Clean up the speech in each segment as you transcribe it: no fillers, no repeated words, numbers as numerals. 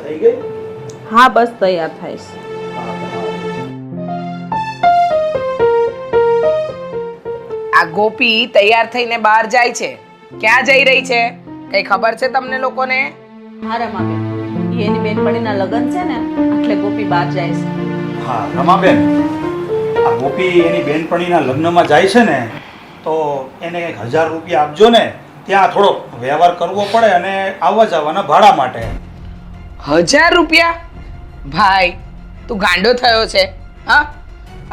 થઈ ગઈ? હા બસ તૈયાર થઈશ. આ ગોપી તૈયાર થઈને બહાર જાય છે. ક્યાં જઈ રહી છે કઈ ખબર છે તમને લોકોને? હા રમાબેન, એની બેનપણીના લગ્ન છે ને એટલે ગોપી બહાર જાય છે. હા રમાબેન, આ ગોપી એની બેનપણીના લગ્નમાં જાય છે ને તો એને 1000 રૂપિયા આપજો ને. ત્યાં થોડો વ્યવહાર કરવો પડે અને આવવા જવાના ભાડા માટે. 1000 રૂપિયા? ભાઈ તું ગાંડો થયો છે? હા,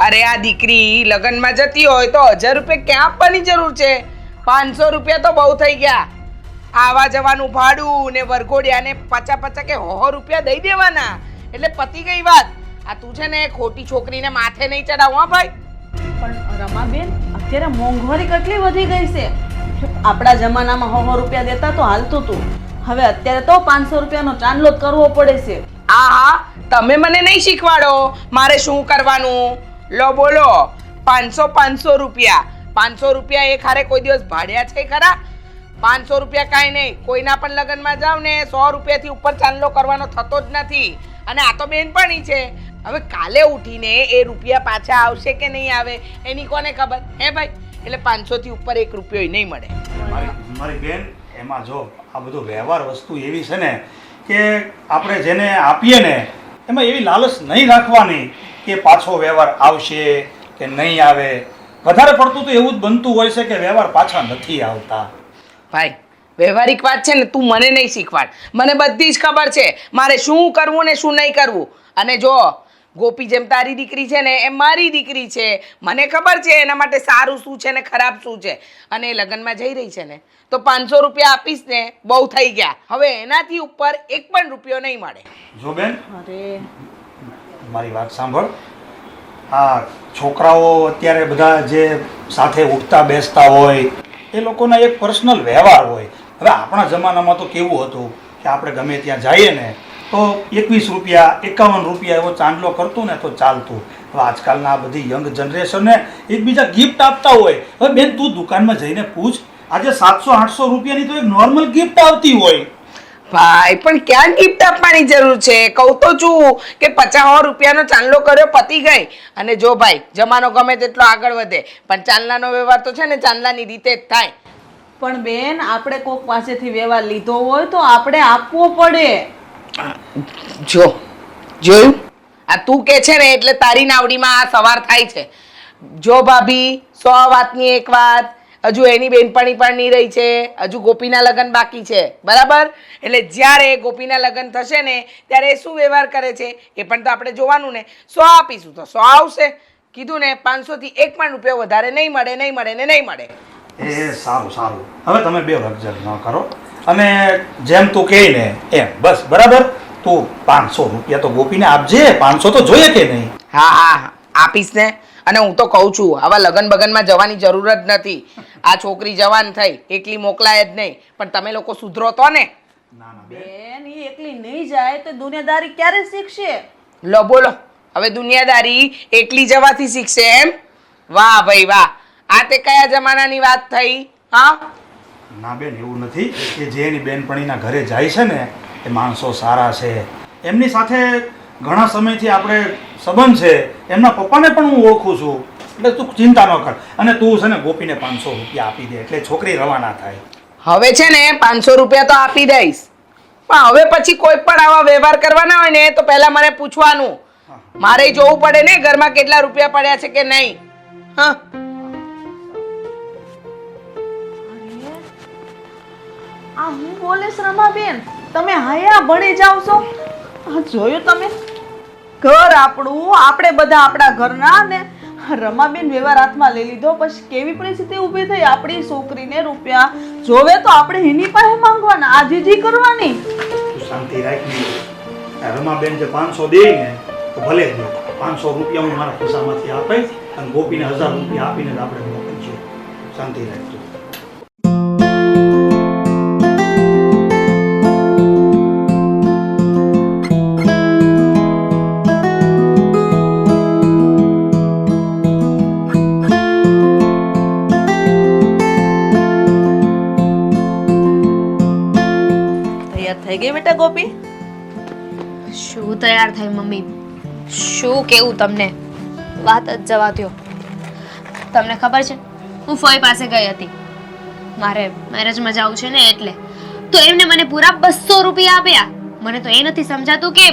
અરે આ દીકરી લગ્નમાં જતી હોય તો 1000 રૂપિયા ક્યાં આપવાની જરૂર છે? 500 રૂપિયા તો બહુ થઈ ગયા. આવા જવાનું ભાડું ને વરઘોડિયાને 50 કે 100 રૂપિયા દઈ દેવાના એટલે પતી ગઈ વાત. આ તું છે ને ખોટી છોકરીને માથે નહીં ચડાવ હો ભાઈ. પણ રમાબેન, અત્યારે મોંઘવારી કેટલી વધી ગઈ છે. આપણા જમાનામાં 100 રૂપિયા દેતા તો હાલતું હતું. હવે અત્યારે તો 500 રૂપિયાનો ચાંદલો જ કરવો પડે છે. હા, તમે મને નહીં શીખવાડો મારે શું કરવાનું. લો બોલો, 500 રૂપિયા. 500 રૂપિયા એ ખારે કોઈ દિવસ ભાડ્યા છે ખરા? 500 રૂપિયા કાંઈ નહીં. કોઈના પણ લગ્નમાં જાવ ને 100 રૂપિયાથી ઉપર ચાંદલો કરવાનો થતો જ નથી. અને આ તો બેનપણી છે. હવે કાલે ઉઠીને એ રૂપિયા પાછા આવશે કે નહીં આવે એની કોને ખબર હે ભાઈ? એટલે 500 થી ઉપર 1 રૂપિયો નહીં મળે. મારી બેન, એમાં જો આ બધું વ્યવહાર વસ્તુ એવી છે ને કે આપણે જેને આપીએ ને એમાં એવી લાલચ નહીં રાખવાની કે પાછો વ્યવહાર આવશે કે નહીં આવે. વધારે પડતું તો એવું જ બનતું હોય છે કે વ્યવહાર પાછા નથી આવતા. ભાઈ વ્યવહારિક વાત છે ને તું મને નહીં શીખવાડ. મને બધી જ ખબર છે મારે શું કરવું ને શું નહીં કરવું. અને જો ગોપી જેમ તારી દીકરી છે ને એમ મારી દીકરી છે. મને ખબર છે એના માટે સારું શું છે ને ખરાબ શું છે. અને એ લગ્નમાં જઈ રહી છે ને તો 500 રૂપિયા આપીશ ને બહુ થઈ ગયા. હવે એનાથી ઉપર 1 પણ રૂપિયો નહીં મળે. જો બેન, અરે મારી વાત સાંભળ. આ છોકરાઓ અત્યારે બધા જે સાથે ઉઠતા બેસતા હોય એ લોકોના એક પર્સનલ વ્યવહાર હોય. હવે આપણા જમાનામાં તો કેવું હતું કે આપણે ગમે ત્યાં જઈએ ને તો 21 રૂપિયા 51 રૂપિયા એવો ચાંદલો કરતું ને તો ચાલતું. હવે આજકાલના આ બધી યંગ જનરેશનને એકબીજા ગિફ્ટ આપતા હોય. હવે બેન તું દુકાનમાં જઈને પૂછ, આજે 700-800 રૂપિયાની તો એક નોર્મલ ગિફ્ટ આવતી હોય. ભાઈ પણ ક્યાં ગિફ્ટ આપવાની જરૂર છે? કહું તો છું કે 50 રૂપિયાનો ચાંદલો કર્યો પતી ગઈ. અને જો ભાઈ જમાનો ગમે તેટલો આગળ વધે પણ ચાંદલાનો વ્યવહાર તો છે ને ચાંદલાની રીતે જ થાય. પણ બેન, આપણે કોક પાસેથી વ્યવહાર લીધો હોય તો આપણે આપવો પડે. જો જોયું, આ તું કે છે ને એટલે તારી નાવડીમાં આ સવાર થાય છે. જો ભાભી 100 વાતની એક વાત, હજુ એની બેનપણી પણ નહીં રહી છે. હજુ ગોપીના લગ્ન બાકી છે બરાબર? એટલે જ્યારે ગોપીના લગ્ન થશે ને ત્યારે એ શું વ્યવહાર કરે છે એ પણ તો આપણે જોવાનું ને. 100 આપીશું તો 100 આવશે. કીધું ને 500 થી 1 પણ રૂપિયો વધારે નહીં મળે, નહીં મળે ને નહીં મળે. એ સારું સારું, હવે તમે બે વખત ન કરો અને જેમ તું કહે ને એમ બસ બરાબર. તું 500 રૂપિયા તો ગોપીને આપજે. 500 તો જોઈએ કે નહીં? હા હા આપીશ ને. અને હું તો કહું છું આવા લગન બગનમાં જવાની જરૂર જ નથી. આ છોકરી જવાન થઈ એકલી મોકલાય જ નહીં. પણ તમે લોકો સુધરો તો ને. ના ના બેન, એ એકલી નહીં જાય તો દુનિયાદારી ક્યારે શીખશે? લો બોલો, હવે દુનિયાદારી એકલી જવાથી શીખશે એમ? વાહ ભાઈ વાહ, આ તે કયા જમાનાની વાત થઈ? હા ના બેન, એવું નથી કે જે એની બેનપણીના ઘરે જાય છે ને એ માણસો સારા છે. એમની સાથે ઘણા સમયથી આપણે સંબંધ છે. એમના પપ્પાને પણ હું ઓળખું છું. એટલે તું ચિંતા ન કર. અને તું છે ને ગોપીને 500 રૂપિયા આપી દે એટલે છોકરી રવાના થાય. હવે છે ને 500 રૂપિયા તો આપી દઈશ. પણ હવે પછી કોઈ પણ આવા વ્યવહાર કરવાના હોય ને તો પહેલા મને પૂછવાનું. મારે જોવું પડે ને ઘરમાં કેટલા રૂપિયા પડ્યા છે કે નહીં. હા આ હું બોલીશ રમાબેન, તમે હાયા ભણી જાવ છો. આ જોયું તમે? ઘર આપણું, આપણે બધા આપણા ઘરના ને રમાબેન વ્યવહાર હાથમાં લઈ લીધો પછી કેવી પરિસ્થિતિ ઊભી થઈ. આપણી છોકરીને રૂપિયા જોવે તો આપણે એની પાસે માંગવાના, આજીજી કરવાની. તું શાંતિ રાખી. રમાબેન જે 500 દે ને તો ભલે દે. 500 રૂપિયા હું મારા ખિસ્સામાંથી આપે અને ગોપીને 1000 રૂપિયા આપીને જ આપણે મોકલશું. શાંતિ રાખજો. થઈ ગઈ બેટા ગોપી? તૈયાર થઈ મમ્મી. શું કેવું તમને, વાત જ જવા દ્યો. તમને ખબર છે હું ફોઈ પાસે ગઈ હતી, મારે મેરેજમાં જવું છે ને એટલે. તો એમને મને પૂરા 200 રૂપિયા આપ્યા. મને તો એ નથી સમજાતું કે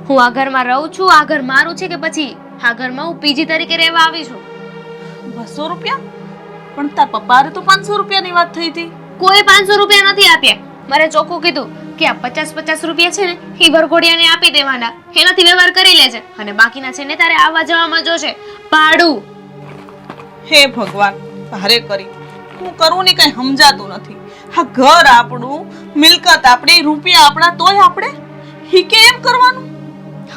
હું આ ઘરમાં રહું છું, આ ઘર મારું છે કે પછી આ ઘરમાં હું પીજી તરીકે રહેવા આવી છું. 200 રૂપિયા? પણ તાર પપ્પાએ તો 500 રૂપિયાની વાત થઈ હતી. કોઈ 500 રૂપિયા નથી આપ્યા. મારે ચોખ્ખું કીધું કે આ 50 રૂપિયા છે ને એ વરઘોડિયાને આપી દેવાના, એનાથી વ્યવહાર કરી લેજે, અને બાકીના છે ને તારે આવવા જવામાં જોશે ભાડું. હે ભગવાન, ભારે કરી હું કરું ને કઈ સમજાતું નથી. આ ઘર આપણું, મિલકત આપણી, રૂપિયા આપણા, તોય આપણે હી કે એમ કરવાનું.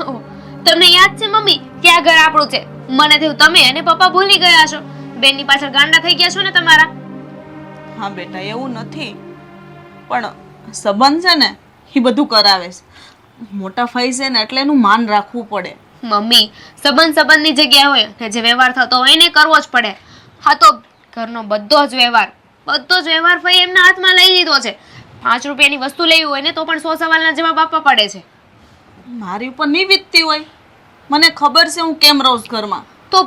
ઓહ, તમને યાદ છે મમ્મી કે આ ઘર આપણું છે? મને થયું તમે અને પપ્પા ભૂલી ગયા છો, બેનની પાછળ ગાંડા થઈ ગયા છો ને તમારા. હા બેટા, એવું નથી, પણ સંબંધ છે ને એ બધું કરાવે છે. મોટા ફઈ છે ને એટલે એનું માન રાખવું પડે. મમ્મી, સંબંધની જગ્યા હોય ને જે વ્યવહાર થતો હોય એને કરવો જ પડે. હા તો ઘરનો બધો જ વ્યવહાર ફઈ એમના હાથમાં લઈ લીધો છે. 5 રૂપિયાની વસ્તુ લેવી હોય ને તો પણ 100 સવાલના જવાબ આપવા પડે છે. મારી ઉપર નહીં વીતતી હોય, મને ખબર છે હું કેમ રહું છું ઘરમાં. તો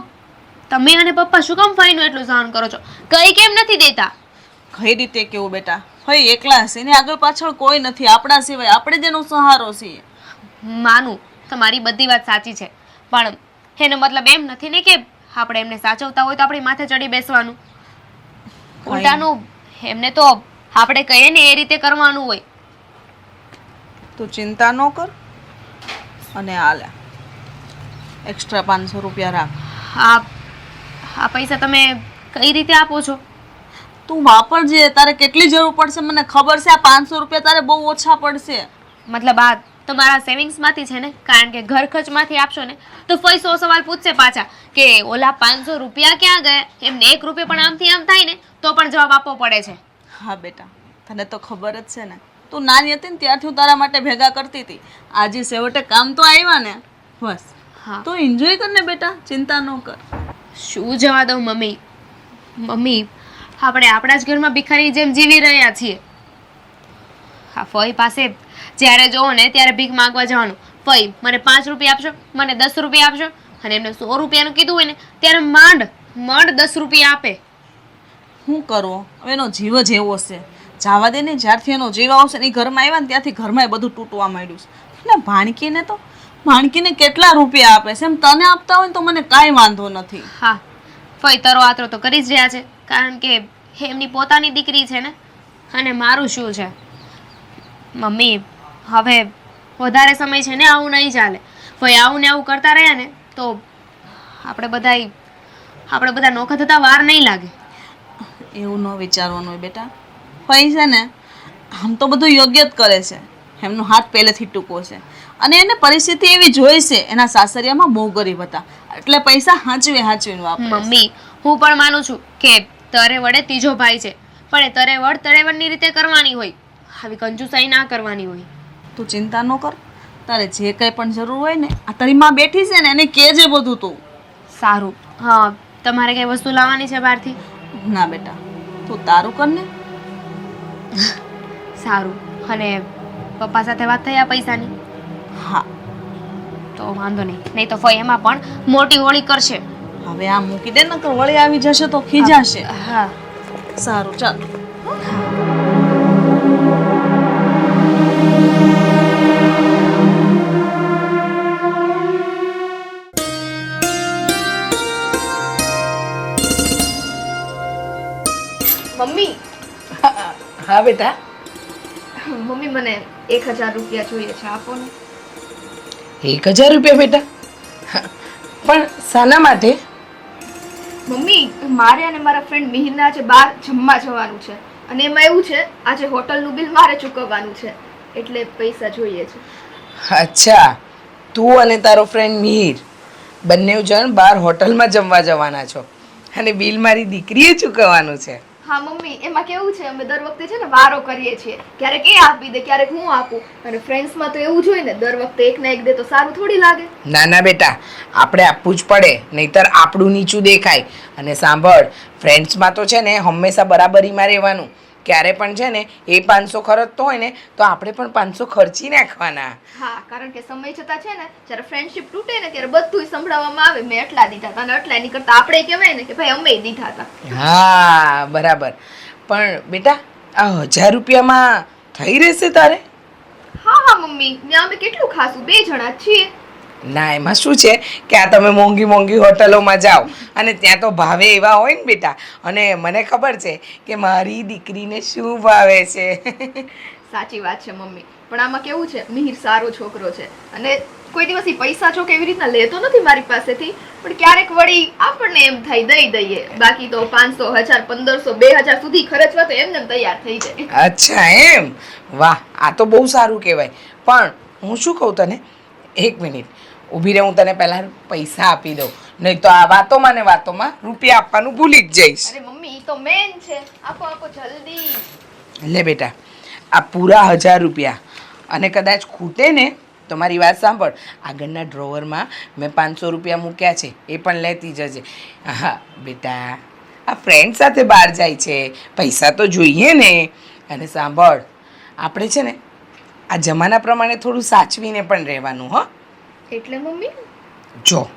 તમે અને પપ્પા શું કામ ફઈનું એટલું સહન કરો છો? કઈ કેમ નથી દેતા? કઈ રીતે કેવું બેટા, ફઈ એકલા છે ને આગળ પાછળ કોઈ નથી આપણા સિવાય, આપણે જ એનો સહારો છીએ. માનું તમારી બધી વાત સાચી છે, પણ એનો મતલબ એમ નથી ને કે આપણે એમને સાચવતા હોય તો આપણી માથે ચડી બેસવાનું. ઉલટાનું એમને તો આપણે કહીએ ને એ રીતે કરવાનું હોય. તું ચિંતા ન કર, અને હાલે એક્સ્ટ્રા 500 રૂપિયા રાખ. આ પૈસા તમે કઈ રીતે આપો છો? તું વાપરજે, તારે કેટલી જરૂર પડશે મને ખબર છે. આ 500 રૂપિયા તારે બહુ ઓછા પડશે. મતલબ આ તમારા સેવિંગ્સમાંથી છે ને? કારણ કે ઘર ખર્ચમાંથી આપશો ને તો ફઈ 100 સવાલ પૂછશે પાછા કે ઓલા 500 રૂપિયા ક્યાં ગયા. એમને 1 રૂપિયો પણ આમથી આમ થાય ને તો પણ જવાબ આપવો પડે છે. હા બેટા, તને તો ખબર જ છે ને, તું નાની હતી ને ત્યારથી હું તારા માટે ભેગા કરતી હતી. આજે છેવટે કામ તો આવ્યા ને, બસ. હા તો એન્જોય કરને બેટા, ચિંતા ન કર. શું જવા દઉં મમ્મી, આપણે આપણા જ ઘરમાં ભિખારી જેમ જીવી રહ્યા છીએ. હા, ફઈ પાસે જ્યારે જોવો ને ત્યારે ભીખ માંગવા જવાનું. ફઈ મને 5 રૂપિયા આપશો, મને 10 રૂપિયા આપશો, અને એમને 100 રૂપિયાનું કીધું હોય ને ત્યારે માંડ 10 રૂપિયા આપે. શું કરવો, હવે એનો જીવ જ એવો છે. જવા દે ને, જ્યારથી એનો જીવ આવશે ને એ ઘરમાં આવ્યા ને ત્યાંથી ઘરમાં એ બધું તૂટવા માંડ્યું છે. ને ભાણકીને કેટલા રૂપિયા આપે છે, એમ તને આપતા હોય ને તો મને કાંઈ વાંધો નથી. હા, ફઈ તરો આતરો તો કરી જ રહ્યા છે, કારણ કે એમની પોતાની દીકરી છે ને, અને મારું શું છે. મમ્મી, હવે વધારે સમય છે ને આવું નહીં ચાલે. ફઈ આવું ને આવું કરતા રહ્યા ને તો આપણે બધા નોખા થતા વાર નહીં લાગે. એવું ન વિચારવાનું હોય બેટા. ફઈ છે ને આમ તો બધું યોગ્ય જ કરે છે, એમનો હાથ પહેલેથી ટૂંકો છે, અને એને પરિસ્થિતિ એવી જોઈ છે. એના સાસરિયામાં બહુ ગરીબ હતા એટલે પૈસા હાંચવીને વાપરે. મમ્મી, હું પણ માનું છું કે તરે વડે ત્રીજો ભાઈ છે, પણ એ તરે વડ તળેવડની રીતે કરવાની હોય, આવી કંજુસાઈ ના કરવાની હોય. તું ચિંતા ન કર, તારે જે કંઈ પણ જરૂર હોય ને આ તારી માં બેઠી છે ને એને કહેજે બધું તું. સારું. હા, તમારે કઈ વસ્તુ લાવવાની છે બહારથી? ના બેટા, તું તારું કર ને. સારું. અને પપ્પા સાથે વાત થઈ આ પૈસાની? હા. તો વાંધો નહીં તો ફઈ એમાં પણ મોટી હોળી કરશે. હવે આ મૂકી દે ને, વળી આવી જશે તો ખીજાશે. હા સારું, ચાલ. મમ્મી. હા બેટા. મમ્મી, મને 1000 રૂપિયા જોઈએ છે, આપો ને. 1000 રૂપિયા બેટા? પણ શાના માટે? મમ્મી, મારે અને મારા ફ્રેન્ડ મિહિરના આજે બહાર જમવા જવાનું છે, અને એમાં એવું છે આજે હોટલનું બિલ મારે ચૂકવવાનું છે, એટલે પૈસા જોઈએ છે. અચ્છા, તું અને તારો ફ્રેન્ડ મિહિર બંને જણ બહાર હોટલમાં જમવા જવાના છો, અને બિલ મારી દીકરીએ ચૂકવવાનું છે. હા મમ્મી, એમાં કેવું છે અમે દર વખતે છે ને વારો કરીએ છીએ, ક્યારેક એ આપી દે ક્યારેક હું આપું, અને ફ્રેન્ડ્સમાં તો એવું જ હોય ને, દર વખતે એક ને એક દે તો સારું થોડી લાગે. ના ના બેટા, આપણે આપવું જ પડે, નહીતર આપણું નીચું દેખાય. અને સાંભળ, ફ્રેન્ડ્સમાં તો છે ને હંમેશા બરાબરીમાં રહેવાનું, ક્યારે પણ છે ને એ 500 ખર્ચતો હોય ને તો આપણે પણ 500 ખર્ચી નાખવાના. હા, કારણ કે સમય જતા છે ને જ્યારે ફ્રેન્ડશિપ તૂટે ને ત્યારે બધું સંભળાવવામાં આવે મેં એટલા દીધા હતા અને એટલા નહીં કરતા આપણે કહેવાય ને કે ભાઈ અમે દીધા હતા. હા બરાબર. પણ બેટા આ 1000 રૂપિયામાં થઈ રહેશે તારે? હા હા મમ્મી, ત્યાં અમે કેટલું ખાશું, 2 જણા જ છીએ. ના એમાં શું છે કે આ તમે મોંઘી મોંઘી હોટલોમાં જાઓ અને ત્યાં તો ભાવે એવા હોય ને બેટા. અને મને ખબર છે કે મારી દીકરીને શું ભાવે છે. સાચી વાત છે મમ્મી, પણ આમાં કેવું છે, મિહિર સારો છોકરો છે અને કોઈ દિવસ ઈ પૈસા જો કેવી રીતના લેતો નથી મારી પાસેથી, પણ ક્યારેક વળી આપણને એમ થાય દઈ દઈએ, બાકી તો 500 1000 1500 2000 સુધી ખર્ચવા તો એમને તૈયાર થઈ જાય. અચ્છા એમ? વાહ, આ તો બહુ સારું કહેવાય. પણ હું શું કહું તને, 1 મિનિટ ઊભી રહે, હું તને પહેલા પૈસા આપી દઉં, નહીં તો આ વાતોમાં ને વાતોમાં રૂપિયા આપવાનું ભૂલી જ જઈશ. અરે મમ્મી, ઈ તો મેન છે, આપો આપો જલ્દી. લે બેટા, આ પૂરા 1000 રૂપિયા. અને કદાચ ખૂટે ને તો મારી વાત સાંભળ, આગળના ડ્રોવરમાં મેં 500 રૂપિયા મૂક્યા છે, એ પણ લેતી જજે. હા બેટા, આ ફ્રેન્ડ સાથે બહાર જાય છે, પૈસા તો જોઈએ ને. અને સાંભળ, આપણે છે ને આ જમાના પ્રમાણે થોડું સાચવીને પણ રહેવાનું. હો એટલે મમ્મી? જો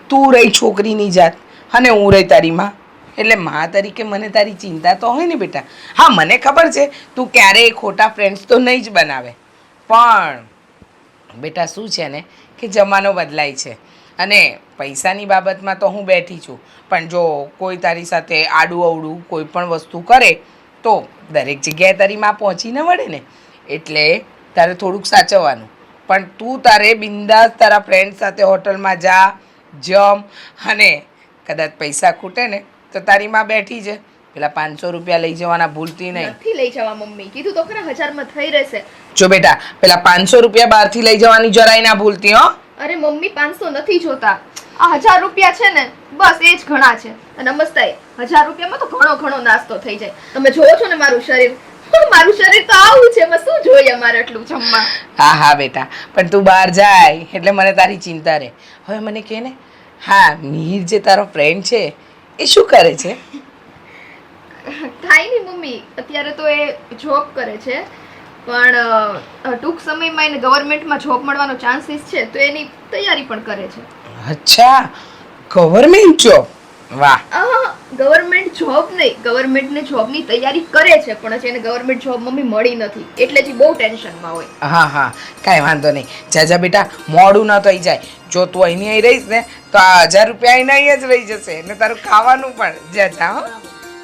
તું રહી છોકરીની જાત અને હું રહી તારી માં, એટલે માં તરીકે મને તારી ચિંતા તો હોય ને બેટા. હા મને ખબર છે તું ક્યારેય ખોટા ફ્રેન્ડ્સ તો નહીં જ બનાવે, પણ બેટા શું છે ને કે જમાનો બદલાય છે અને પૈસાની બાબતમાં તો હું બેઠી છું, પણ જો કોઈ તારી સાથે આડું અવડું કોઈ પણ વસ્તુ કરે તો દરેક જગ્યાએ તારી માં પહોંચી ન વળે ને, એટલે તારે થોડુંક સાચવવાનું. પણ તું તારે બિંદાસ તારા ફ્રેન્ડ સાથે હોટલમાં જા, જમ, અને કદાચ પૈસા ખૂટે ને તો તારી માં બેઠી છે, પેલા 500 રૂપિયા લઈ જવાના ભૂલતી નહીં. નથી લઈ જવા મમ્મી, કીધું તો ખરા 1000 માં થઈ રહેશે. જો બેટા, પેલા 500 રૂપિયા બહારથી લઈ જવાની જરાય ના ભૂલતી. હો અરે મમ્મી, 500 નથી જોતા, આ 1000 રૂપિયા છે ને બસ એ જ ઘણા છે. અને મસ્તાઈ 1000 રૂપિયામાં તો ઘણો ઘણો નાસ્તો થઈ જાય. તમે જોવો છો ને મારું શરીર, મારું શરીર તો આવું છે, એમાં શું જોઈએ અમારે એટલું જમવા. હા હા બેટા, પણ તું બહાર જાય એટલે મને તારી ચિંતા રહે. હવે મને કહે ને, હા મિહિર જે તારો ફ્રેન્ડ છે એ શું કરે છે? થાય નહીં મમ્મી, અત્યારે તો એ જોબ કરે છે, પણ ટૂંક સમયમાં એને ગવર્મેન્ટમાં જોબ મળવાનો ચાન્સીસ છે, તો એની તૈયારી પણ કરે છે. અચ્છા, ગવર્મેન્ટ જોબ? વાહ. ગવર્મેન્ટ જોબ નહીં, ગવર્મેન્ટને જોબની તૈયારી કરે છે, પણ હજી એને ગવર્મેન્ટ જોબ મમ્મી મળી નથી, એટલે જ ઈ બહુ ટેન્શનમાં હોય. હા હા, કાંઈ વાંધો નહીં. જા બેટા, મોડું ન થઈ જાય. જો તું અહીંની અહીં રહીશ ને તો આ 1000 રૂપિયા અહીંના અહીં જ રહી જશે ને તારું ખાવાનું પણ. જા હો.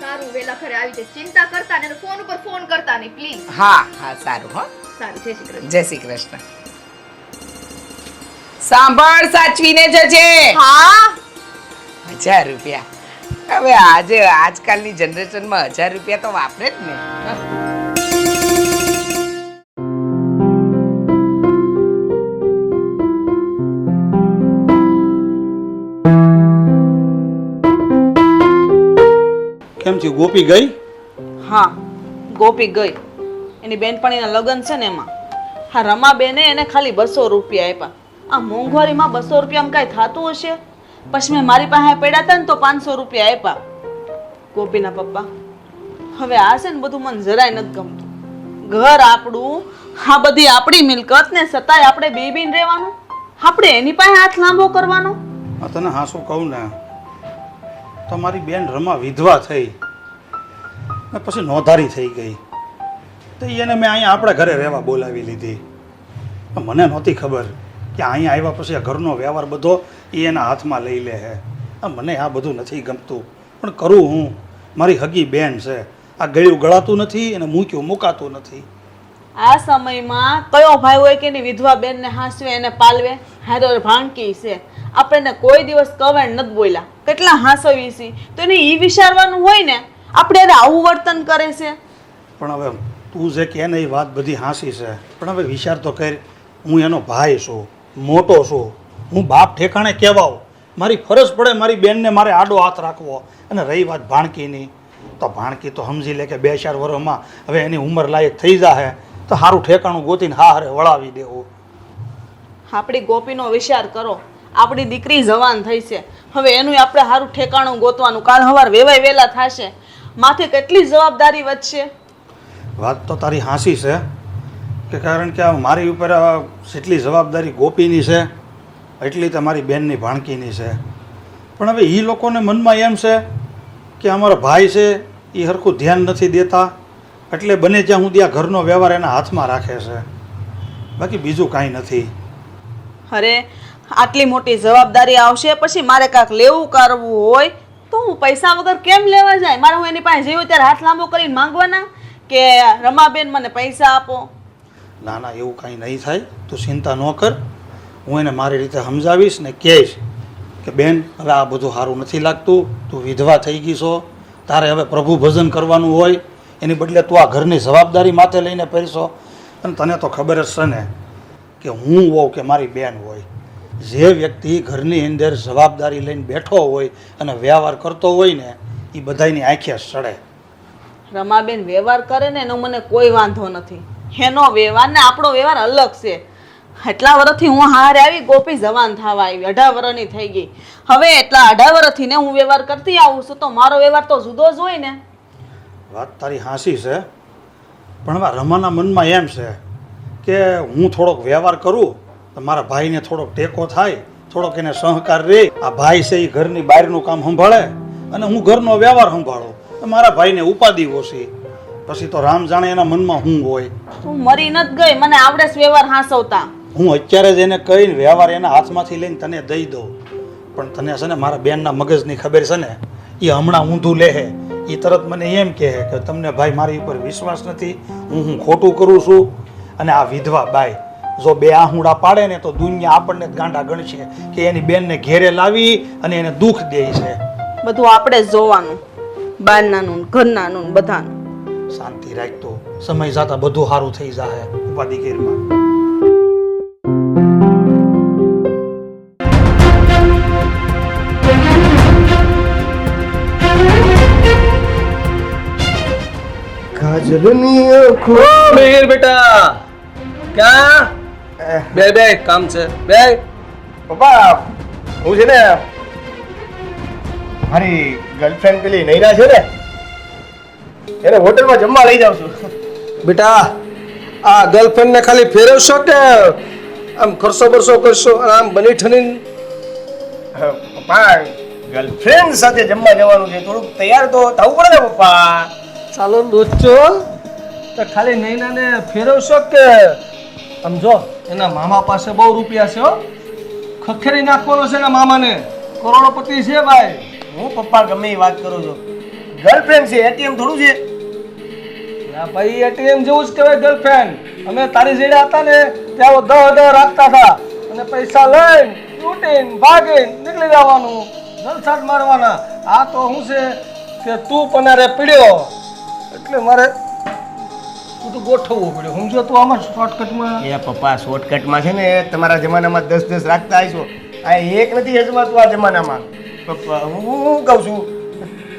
સારું, વેલા ઘરે આવી જઈશ. ચિંતા કરતા ને ફોન ઉપર ફોન કરતા નહીં પ્લીઝ. હા હા સારું. હો સારું, જય શ્રી કૃષ્ણ. જય શ્રી કૃષ્ણ. સાંભળ, સાચવીને જજે. હા 1000 રૂપિયા. હવે આજે આજકાલની જનરેશનમાં 1000 રૂપિયા તો વાપરે જ ને. કેમ થયું, ગોપી ગઈ? હા, ગોપી ગઈ. એની બેનપણીના લગ્ન છે ને એમાં. હા, રમાબેને એને ખાલી 200 રૂપિયા આપ્યા. આ મોંઘવારીમાં 200 રૂપિયામાં કાંઈ થતું હશે? પછી મેં મારી પાસે પડ્યા હતા ને તો 500 રૂપિયા આપ્યા ગોપીના પપ્પા. હવે આ છે ને બધું મને જરાય નથી ગમતું. ઘર આપણું, આ બધી આપણી મિલકત ને છતાંય આપણે બેબીને રહેવાનું, આપણે એની પાસે હાથ લાંબો કરવાનો. તને હા શું કહું ને, તમારી બેન રમા વિધવા થઈ ને પછી નોંધારી થઈ ગઈ, તો એને મેં અહીંયા આપણા ઘરે રહેવા બોલાવી લીધી. મને નહોતી ખબર કે અહીંયા આવ્યા પછી આ ઘરનો વ્યવહાર બધો એ એના હાથમાં લઈ લે છે. મને આ બધું નથી ગમતું, પણ કરું હું, મારી હગી બેન છે. આ ગળ્યું ગળાતું નથી અને મૂક્યું મુકાતું નથી. આ સમયમાં કયો ભાઈ હોય કે એની વિધવા બેનને હાંસવે એને પાલવે? હા તો ભાણકી છે, આપણને કોઈ દિવસ કવેણ નથી બોલ્યા, કેટલા હાંસવી છે, તો એને એ વિચારવાનું હોય ને આપણે એને આવું વર્તન કરે છે. પણ હવે તું જે કે ને એ વાત બધી હાંસી છે, પણ હવે વિચાર તો કર, હું એનો ભાઈ છું, મોટો છું, હું બાપ ઠેકાણે કહેવાઉં, મારી ફરજ પડે મારી બેનને મારે આડો હાથ રાખવો. અને રહી વાત ભાણકીની, તો ભાણકી તો સમજી લે કે 2-4 વર્ષમાં હવે એની ઉંમર લાયક થઈ જાય તો સારું ઠેકાણું ગોતીને હા હારે વળાવી દેવું. આપણી ગોપીનો વિચાર કરો, આપણી દીકરી જવાન થઈ છે, હવે એનું આપણે સારું ઠેકાણું ગોતવાનું. કાલ સવાર વેવાય વેલા થશે, માથે કેટલી જવાબદારી વધશે. વાત તો તારી હાંસી છે કે કારણ કે આ મારી ઉપર જેટલી જવાબદારી ગોપીની છે એટલી તો મારી બેનની ભાણકીની છે. પણ હવે એ લોકોને મનમાં એમ છે કે અમારો ભાઈ છે એ સરખું ધ્યાન નથી દેતા, એટલે બને ત્યાં સુધી આ ઘરનો વ્યવહાર એના હાથમાં રાખે છે, બાકી બીજું કાંઈ નથી. અરે આટલી મોટી જવાબદારી આવશે પછી મારે કાંઈક લેવું કરવું હોય તો હું પૈસા વગર કેમ લેવા જાય? મારે હું એની પાસે જેવું ત્યારે હાથ લાંબો કરીને માંગવાના કે રમાબેન મને પૈસા આપો? ના ના, એવું કાંઈ નહીં થાય, તું ચિંતા ન કર. હું એને મારી રીતે સમજાવીશ ને કહીશ કે બેન હવે આ બધું સારું નથી લાગતું, તું વિધવા થઈ ગઈ છો, તારે હવે પ્રભુ ભજન કરવાનું હોય, એની બદલે તું આ ઘરની જવાબદારી માથે લઈને પહેરશો. અને તને તો ખબર જ છે ને કે હું હોઉં કે મારી બેન હોય, જે વ્યક્તિ ઘરની અંદર જવાબદારી લઈને બેઠો હોય અને વ્યવહાર કરતો હોય ને એ બધાયની આંખે સડે. રમાબેન વ્યવહાર કરે ને એનો મને કોઈ વાંધો નથી, એનો વ્યવહાર ને આપણો વ્યવહાર અલગ છે. એટલા વર્ષથી હું હારે આવી, ગોપી જવાન થવા આવી, 18 વર્ષની થઈ ગઈ. હવે એટલા 18 વર્ષથી ને હું વ્યવહાર કરતી આવું છું તો મારો વ્યવહાર તો જુદો જ હોય ને. વાત તારી હાંસી છે, પણ હવે રમાના મનમાં એમ છે કે હું થોડોક વ્યવહાર કરું તો મારા ભાઈને થોડોક ટેકો થાય, થોડોક એને સહકાર રહે. આ ભાઈ છે એ ઘરની બહારનું કામ સંભાળે અને હું ઘરનો વ્યવહાર સંભાળું, તો મારા ભાઈને ઉપાધિ ઓછી. પછી તો રામ જાણે એના મનમાં હું હોય. તું મરી નથી ગઈ, મને આવડે છે વ્યવહાર હાંસવતા. હું અત્યારે જ એને કહીને વ્યવહાર એના હાથમાંથી લઈને તને દઈ દઉં, પણ તને છે ને મારા બેનના મગજની ખબર છે ને, એ હમણાં ઊંધું લેહે. એ તરત મને એમ કહે કે તમને ભાઈ મારી ઉપર વિશ્વાસ નથી, હું ખોટું કરું છું. અને આ વિધવા બાઈ જો બે આહુડા પાડે ને તો દુનિયા આપણને જ ગાંડા ગણશે કે એની બેનને ઘેરે લાવી અને એને દુઃખ દે છે. બધું આપણે જ જોવાનું, બહારનાનું ઘરનાનું બધાનું. શાંતિ રાખતો, સમય જતા બધું સારું થઈ જાય. ઉપાધિ ઘેરમાં કાજલની આંખો મિહિર બેટા ક્યાં બે બે કામ છે બે. પપ્પા હું છે ને મારી ગર્લફ્રેન્ડ પેલી નૈના છે ને એને હોટલમાં જમવા લઈ જાઉં છું. બેટા આ ગર્લફ્રેન્ડ ને ખાલી ફેરવશો કે આમ ખર્ચો બરસો કરશો અને આમ બની ઠની? પપ્પા ગર્લફ્રેન્ડ સાથે જમવા જવાનું છે, થોડુંક તૈયાર તો થવું પડે ને પપ્પા. ચાલો લુચ્ચો તો ખાલી નૈનાને ફેરવશો કે આમ જો એના મામા પાસે બહુ રૂપિયા છે હો, ખખેરી નાખવાનો છે એના મામાને, કરોડપતિ છે ભાઈ. હું પપ્પા ગમે એ વાત કરું છું, ગર્લફ્રેન્ડ છે એટીએમ થોડું છે. ના ભાઈ એટીએમ જેવું જ કહેવાય ગર્લફ્રેન્ડ. અમે તારી જેડા હતા ને ત્યાં 10 રાખતા હતા અને પૈસા લઈને લૂંટીને ભાગીને નીકળી જવાનું, જલસાટ મારવાના. આ તો શું છે કે તું પનારે પીડ્યો એટલે મારે બધું ગોઠવવું પડ્યું. સમજો તું આમાં શોર્ટકટમાં? એ પપ્પા શોર્ટકટમાં છે ને તમારા જમાનામાં 10 રાખતા આવીશો, આ એક નથી અજમાતું આ જમાનામાં. પપ્પા હું કહું છું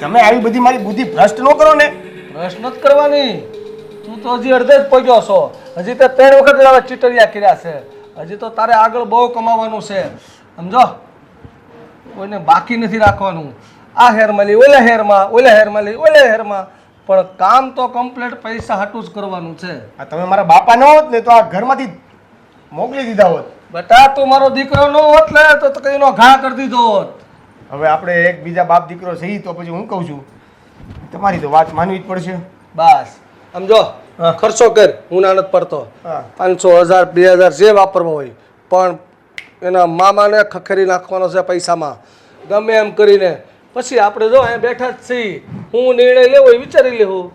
તમે આવી બધી મારી બુદ્ધિ ભ્રષ્ટ ન કરો ને. પ્રશ્ન જ કરવાની. તું તો હજી અડધે જ પગ્યો છો, હજી તો 3 વખત હવે ચીટરિયા કર્યા છે. હજી તો તારે આગળ બહુ કમાવાનું છે, સમજો. કોઈને બાકી નથી રાખવાનું. આ હેરમાં લી ઓલા હેરમાં, ઓલા હેરમાં લી ઓલા હેરમાં, પણ કામ તો કમ્પ્લીટ પૈસા હાટું જ કરવાનું છે. આ તમે મારા બાપા ન હોત ને તો આ ઘરમાંથી મોકલી દીધા હોત. બેટા તું મારો દીકરો ન હોત ને તો કઈનો ઘા કરી દીધો હોત. હવે આપણે એક બીજા બાપ દીકરો સહી, તો પછી હું કહું છું તમારી તો વાત માનવી જ પડશે. બસ સમજો, ખર્ચો કર, હું ના નથી પડતો. હા 500 1000 2000 જે વાપરવા હોય, પણ એના મામાને ખખેરી નાખવાનો છે પૈસામાં ગમે એમ કરીને. પછી આપણે જો અહીંયા બેઠા જ છીએ, હું નિર્ણય લેવો એ વિચારી લેવું.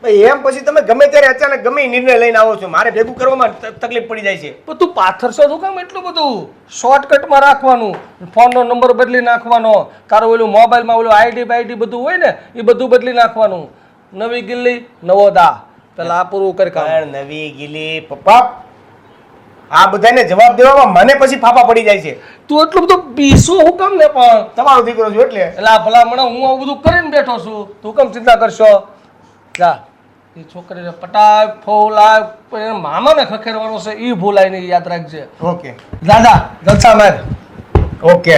ભાઈ એમ પછી તમે ગમે ત્યારે અચાનક ગમે એ નિર્ણય લઈને આવો છો, મારે ભેગું કરવામાં તકલીફ પડી જાય છે. પણ તું પાથરશો તો કામ એટલું બધું? શોર્ટકટમાં રાખવાનું, ફોનનો નંબર બદલી નાખવાનો, તારું ઓલું મોબાઈલમાં ઓલું આઈડી બધું હોય ને એ બધું બદલી નાખવાનું. નવી ગિલ્લી નવો દા, પેલા આ પૂરું કરી કામ. પણ નવી ગીલી પપ્પા આ બધાને જવાબ દેવામાં મને પછી ફાફા પડી જાય છે. તું એટલું બધું પીસો હું કામ ને? પણ તમારો દીકરો છું એટલે. એટલે આ ભલા મને હું આવું બધું કરીને બેઠો છું, તું કેમ ચિંતા કરશો? જા એ છોકરીને પટાય ફોલાય, પણ મામાને ખખેરવાનો છે એ ભૂલાય નહીં, યાદ રાખજે. ઓકે દાદા જલસા માર. ઓકે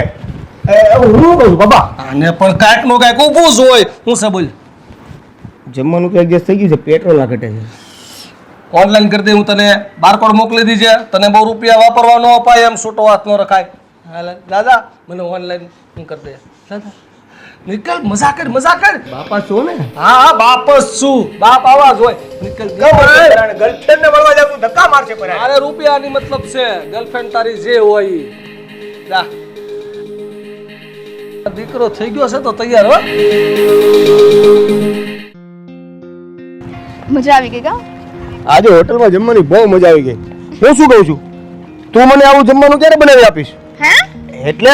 હું કહું છું બાબા, આને પણ કાંઈક નો કાંઈક ઊભું જ હોય. હું છે બોલ? જમવાનું તો એડજસ્ટ થઈ ગયું છે, પેટ્રોલ ના ઘટે છે. ઓનલાઈન કરી દે, હું તને બારકોડ મોકલી દીજે. તને બહુ રૂપિયા વાપરવા ન અપાય, એમ છૂટો હાથ ન રખાય. હાલે દાદા મને ઓનલાઈન હું કરી દે. દાદા નિકલ, મજા કર, મજા કર. બાપા છો ને? હા હા, બાપ જ છું. બાપ આવા જ હોય. નિકલ ગર્લફ્રેન્ડ ને મળવા જાવ ધક્કા મારશે પર. અરે રૂપિયાની મતલબ છે, ગર્લફ્રેન્ડ તારી જે હોય ઈ. જા દીકરો થઈ ગયો છે તો તૈયાર હો. મજા આવી ગઈ કા? આજે હોટલમાં જમવાની બહુ મજા આવી ગઈ. હું શું કહું છું, તું મને આવું જમવાનું ક્યારે બનાવી આપીશ? હે? એટલે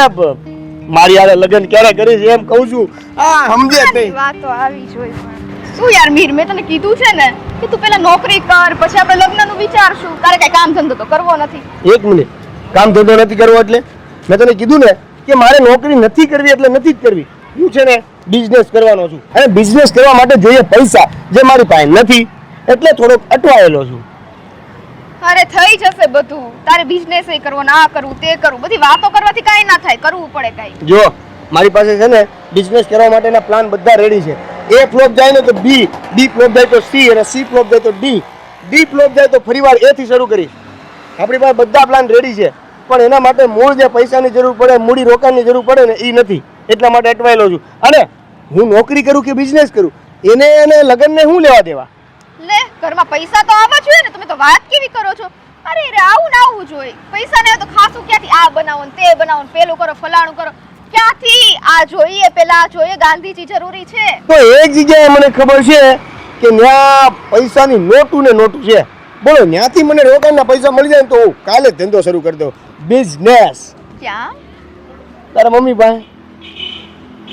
મારી હારે લગ્ન ક્યારે કરીશ એમ કહું છું. આ સમજે જ નહીં. વાત તો આવી જોઈ પણ શું યાર મીર, મેં તને કીધું છે ને કે તું પેલા નોકરી કર, પછી આપણે લગ્નનું વિચારશું. તારે કઈ કામ ધંધો તો કરવો નથી. એક મિનિટ, કામ ધંધો નથી કરવો એટલે મેં તને કીધું ને કે મારે નોકરી નથી કરવી એટલે નથી જ કરવી. હું છે ને બિઝનેસ કરવાનો છું, અને બિઝનેસ કરવા માટે જોઈએ પૈસા, જે મારી પાસે નથી, એટલે થોડોક અટવાયેલો છું. અરે થઈ જશે બધું. તારે બિઝનેસ એ કરવો, ના કરવું, તે કરવું, બધી વાતો કરવાથી કાંઈ ના થાય, કરવું પડે કાંઈ. જો મારી પાસે છે ને બિઝનેસ કરવા માટેના પ્લાન બધા રેડી છે. એ ફ્લોપ જાય ને તો બી, બી ફ્લોપ જાય તો સી, અને સી ફ્લોપ જાય તો ડી, ડી ફ્લોપ જાય તો ફરીવાર એ થી શરૂ કરીશ. આપણી પાસે બધા પ્લાન રેડી છે, પણ એના માટે મૂળ જે પૈસાની જરૂર પડે, મૂડી રોકાણની જરૂર પડે ને એ નથી. એટલા માટે અટવાયેલો છું. અને હું નોકરી કરું કે બિઝનેસ કરું, એને અને લગ્નને શું લેવા દેવા? લે, ઘરમાં પૈસા તો આવવા જોઈએ ને. તમે તો વાત કેવી કરો છો? અરે રે, આવું ને આવું જોઈએ. પૈસા ને તો ખાસું ક્યાંથી આ બનાવો ને તે બનાવો ને પેલું કરો ફલાણું કરો, ક્યાંથી? આ જોઈએ, પેલા આ જોઈએ, ગાંધીજી જરૂરી છે. તો એક જગ્યાએ મને ખબર છે કે ત્યાં પૈસાની નોટું ને નોટું છે. બોલો, ત્યાંથી મને રોકાણના પૈસા મળી જાય ને તો હું કાલે જ ધંધો શરૂ કરી દઉં, બિઝનેસ. ક્યાં? તારા મમ્મી પાસે.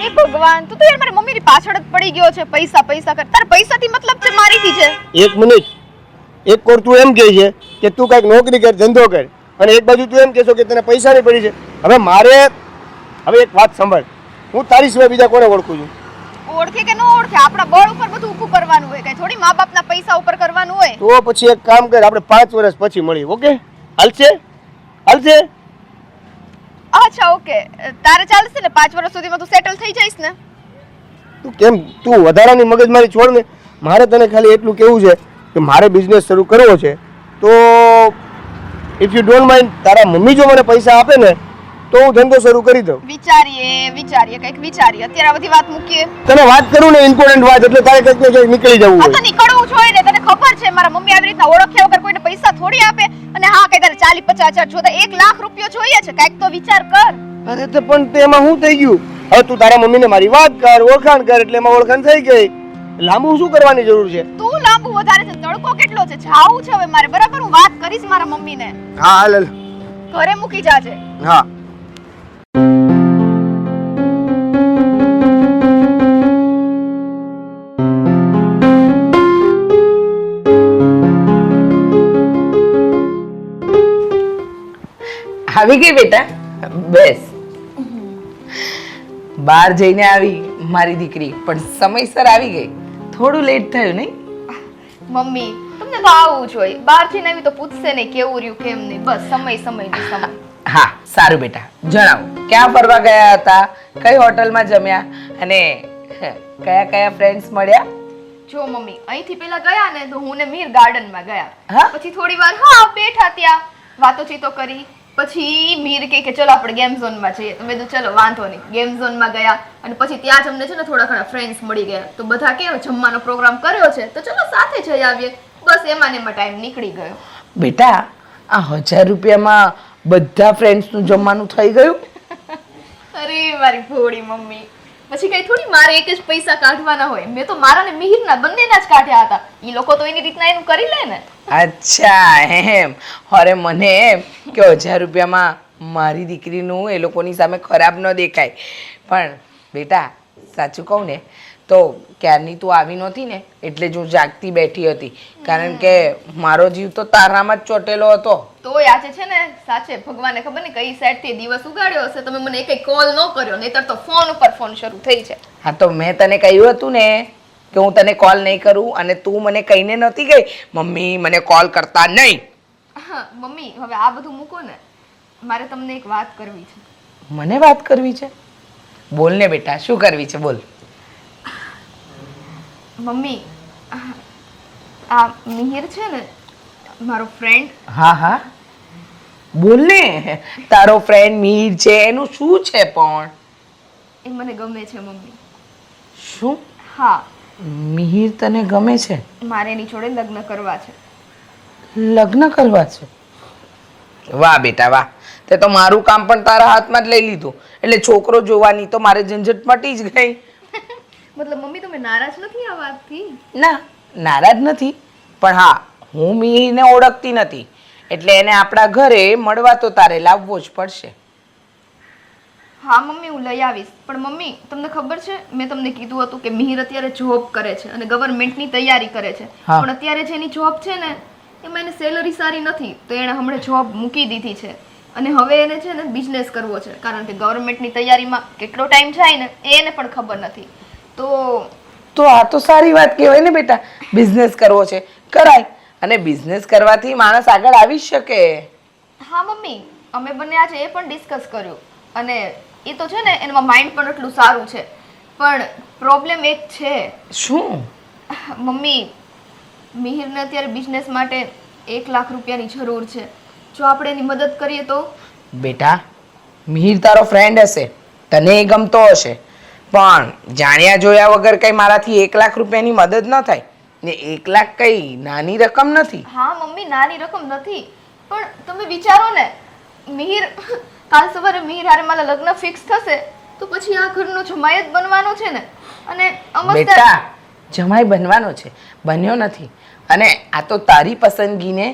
હે ભગવાન, તું તો યાર મારી મમ્મીની પાછળ જ પડી ગયો છે. પૈસા પૈસા કર. તાર પૈસાથી મતલબ છે મારીથી છે? એક મિનિટ, એક કોર તું એમ કહે છે કે તું કાંઈક નોકરી કર, ધંધો કર, અને એક બાજુ તું એમ કહેશો કે તને પૈસાની પડી છે. હવે મારે, હવે એક વાત સાંભળ, હું તારી સિવાય બીજા કોને ઓળખું છું? ઓળખે કે ન ઓળખે, આપણા બળ ઉપર બધું ઊભું કરવાનું હોય, કઈ થોડી મા બાપના પૈસા ઉપર કરવાનું હોય. તો પછી એક કામ કર, આપણે 5 વર્ષ પછી મળીએ. ઓકે? હાલશે? હાલશે? અચ્છા ઓકે, તારે ચાલશે ને? 5 વર્ષ સુધીમાં તું સેટલ થઈ જઈશ ને? તું કેમ, તું વધારાની મગજમારી છોડ ને. મારે તને ખાલી એટલું કહેવું છે કે મારે બિઝનેસ શરૂ કરવો છે, તો ઇફ યુ ડોન્ટ માઇન્ડ, તારા મમ્મી જો મને પૈસા આપે ને તો હું ધંધો શરૂ કરી દઉં. વિચારીએ કંઈક વિચારીએ. અત્યારે આ બધી વાત મૂકીએ. તને વાત કરું ને ઇમ્પોર્ટન્ટ વાત, એટલે તારે કંઈક ને કંઈક નીકળી જવું આ હોય. તો નીકળવું જ હોય ને. તને ખબર છે મારા મમ્મી આવી રીતના ઓળખ્યા વગર કોઈને પૈસા થોડી આપે. અને હા, કઈ તારે 40-50 હજાર જોતા 1 લાખ રૂપિયા જોઈએ છે, કાંઈક તો વિચાર કર. અરે તો પણ તેમાં શું થઈ ગયું? હવે તું તારા મમ્મીને મારી વાત કર, ઓળખાણ કર, એટલે એમાં ઓળખાણ થઈ ગઈ. લાંબુ શું કરવાની જરૂર છે? તું લાંબુ વધારે છે, તડકો કેટલો છે, જાવું છે હવે મારે. બરાબર, હું વાત કરીશ મારા મમ્મીને. હા હાલ. ઘરે મૂકી જાજે. હા. આવી ગઈ બેટા, બેસ. બહાર જઈને આવી મારી દીકરી, પણ સમયસર આવી ગઈ. થોડું લેટ થયું નહીં? મમ્મી, તમને તો આવું જ હોય. બહારથી નવી તો પૂછશે નહીં કેવું રહ્યું કેમ નહીં. બસ સમય. હા, સારું બેટા, જણાવો ક્યાં ફરવા ગયા હતા, કઈ હોટલમાં જમ્યા, અને કયા કયા ફ્રેન્ડ્સ મળ્યા? જો મમ્મી, અહીંથી પેલા ગયા ને તો હું ને મીર ગાર્ડનમાં ગયા. હા? પછી થોડી વાર બેઠા ત્યાં વાતોચીતો કરી. પછી મીર કે ચલો આપણે ગેમ ઝોનમાં જઈએ. તો મેં કીધું ચલો વાંધો નહીં. ગેમ ઝોનમાં ગયા, અને પછી ત્યાં જ અમને છે ને થોડા ઘણા ફ્રેન્ડ્સ મળી ગયા. તો બધા કેવો જમવાનો પ્રોગ્રામ કર્યો છે, તો ચલો સાથે જઈ આવીએ. બસ એમાં ને એમાં ટાઈમ નીકળી ગયો. બેટા, આ 1000 રૂપિયામાં બધા ફ્રેન્ડ્સનું જમવાનું થઈ ગયું? અરે મારી ભોળી મમ્મી, પછી કઈ થોડી મારે એક જ પૈસા કાઢવાના હોય. મેં તો મારા ને મિહિરના બંનેના જ કાઢ્યા હતા. ઈ લોકો તો એની રીતના એનું કરી લે ને. અચ્છા એમ. અરે મને એમ કે 1000 રૂપિયામાં મારી દીકરીનું એ લોકોની સામે ખરાબ ન દેખાય. પણ બેટા, સાચું કહું ને તો ક્યારની તું આવી નહોતી ને એટલે જ હું જાગતી બેઠી હતી, કારણ કે મારો જીવ તો તારામાં જ ચોટેલો હતો. તોય આજે છે ને સાચે ભગવાને ખબર ને કઈ સાઈડ થી દિવસ ઉગાડ્યો હશે. તમે મને એક કોલ ન કર્યો, નહીતર તો ફોન ઉપર ફોન શરૂ થઈ છે. હા, તો મેં તને કહ્યું હતું ને કે હું તને કોલ નહીં કરું, અને તું મને કહીને નહોતી ગઈ મમ્મી મને કોલ કરતા નહીં. હા મમ્મી, હવે આ બધું મૂકો ને. મારે તમને એક વાત કરવી છે. મને વાત કરવી છે? બોલ ને બેટા, શું કરવી છે બોલ. મમ્મી આ મિહિર છે ને મારો ફ્રેન્ડ હા હા બોલ ને તારો ફ્રેન્ડ મીર છે એનું શું છે પણ એ મને ગમે છે મમ્મી. શું હા, મિહિર તને ગમે છે? મારે એની જોડે લગ્ન કરવા છે. લગ્ન કરવા છે? વાહ બેટા વાહ, તે તો મારું કામ પણ તારા હાથમાં જ લઈ લીધું, એટલે છોકરો જોવાની તો મારે ઝંઝટ મટી જ ગઈ. મતલબ મમ્મી તમે નારાજ નથી આ વાતથી? ના, નારાજ નથી, પણ હા હું મિહિરને ઓળખતી નથી, એટલે એને આપણા ઘરે મળવા તો તારે લાવવો જ પડશે. હા મમ્મી હું લઈ આવીશ, પણ મમ્મી તમને ખબર છે મેં તમને કીધું હતું કે મિહિર અત્યારે જોબ કરે છે અને ગવર્મેન્ટની તૈયારી કરે છે, હા. પણ અત્યારે જેની જોબ છે ને એમાં એને સેલરી સારી નથી, તો એણે હમણાં જોબ મૂકી દીધી છે અને હવે એને છે ને બિઝનેસ કરવો છે, કારણ કે ગવર્મેન્ટની તૈયારીમાં કેટલો ટાઈમ જાય ને એ એને પણ ખબર નથી. તો આ તો સારી વાત કહેવાય ને બેટા, બિઝનેસ કરવો છે કરાય, અને બિઝનેસ કરવાથી માણસ આગળ આવી શકે. હા મમ્મી અમે બંને આજે એ પણ ડિસ્કસ કર્યું અને એ તો છે ને એમાં માઇન્ડ પણ એટલું સારું છે, પણ પ્રોબ્લેમ એક છે. શું? મમ્મી મિહિરને અત્યારે બિઝનેસ માટે 1 લાખ રૂપિયાની જરૂર છે, જો આપણે એની મદદ કરીએ તો? બેટા મિહિર તારો ફ્રેન્ડ હશે, તને એ ગમતો હશે, પણ જાણ્યા જોયા વગર કઈ મારાથી 1 લાખ રૂપિયાની મદદ ન થાય ને. 1 લાખ કઈ નાની રકમ નથી. હા મમ્મી નાની રકમ નથી, પણ તમે વિચારો ને મિહિર કાલ સવારે મિહિર હારે મારા લગ્ન ફિક્સ થશે તો પછી આ ઘરનો જમાઈ જ બનવાનો છે ને, અને બેટા જમાઈ બનવાનો છે, બન્યો નથી, અને આ તો તારી પસંદગીને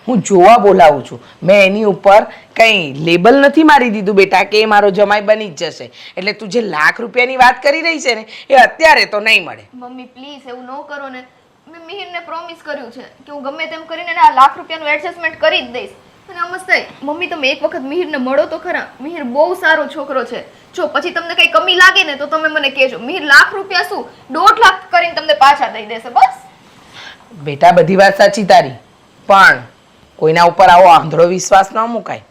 હું જોવા બોલાવું છું. મેં એની ઉપર કંઈ લેબલ નથી મારી દીધું બેટા કે એ મારો જમાઈ બની જ જશે, એટલે તું જે 1 લાખ રૂપિયાની વાત કરી રહી છે ને એ અત્યારે તો નહીં મળે. મમ્મી પ્લીઝ એવું ન કરો ને, મેં મિહિરને પ્રોમિસ કર્યું છે કે હું ગમે તેમ કરીને આ 1 લાખ રૂપિયાનું એડજસ્ટમેન્ટ કરી જ દઈશ. અને અમસ્તે મમ્મી તમે એક વખત મિહિરને મળો તો ખરા, મિહિર બહુ સારો છોકરો છે, જો પછી તમને કઈ કમી લાગે ને તો તમે મને કહેજો. મિહિર 1 લાખ રૂપિયા શું 1.5 લાખ કરીને તમને પાછા દઈ દેશે બસ. બેટા બધી વાત સાચી તારી, પણ કોઈના ઉપર આવો આંધળો વિશ્વાસ ન મુકાય.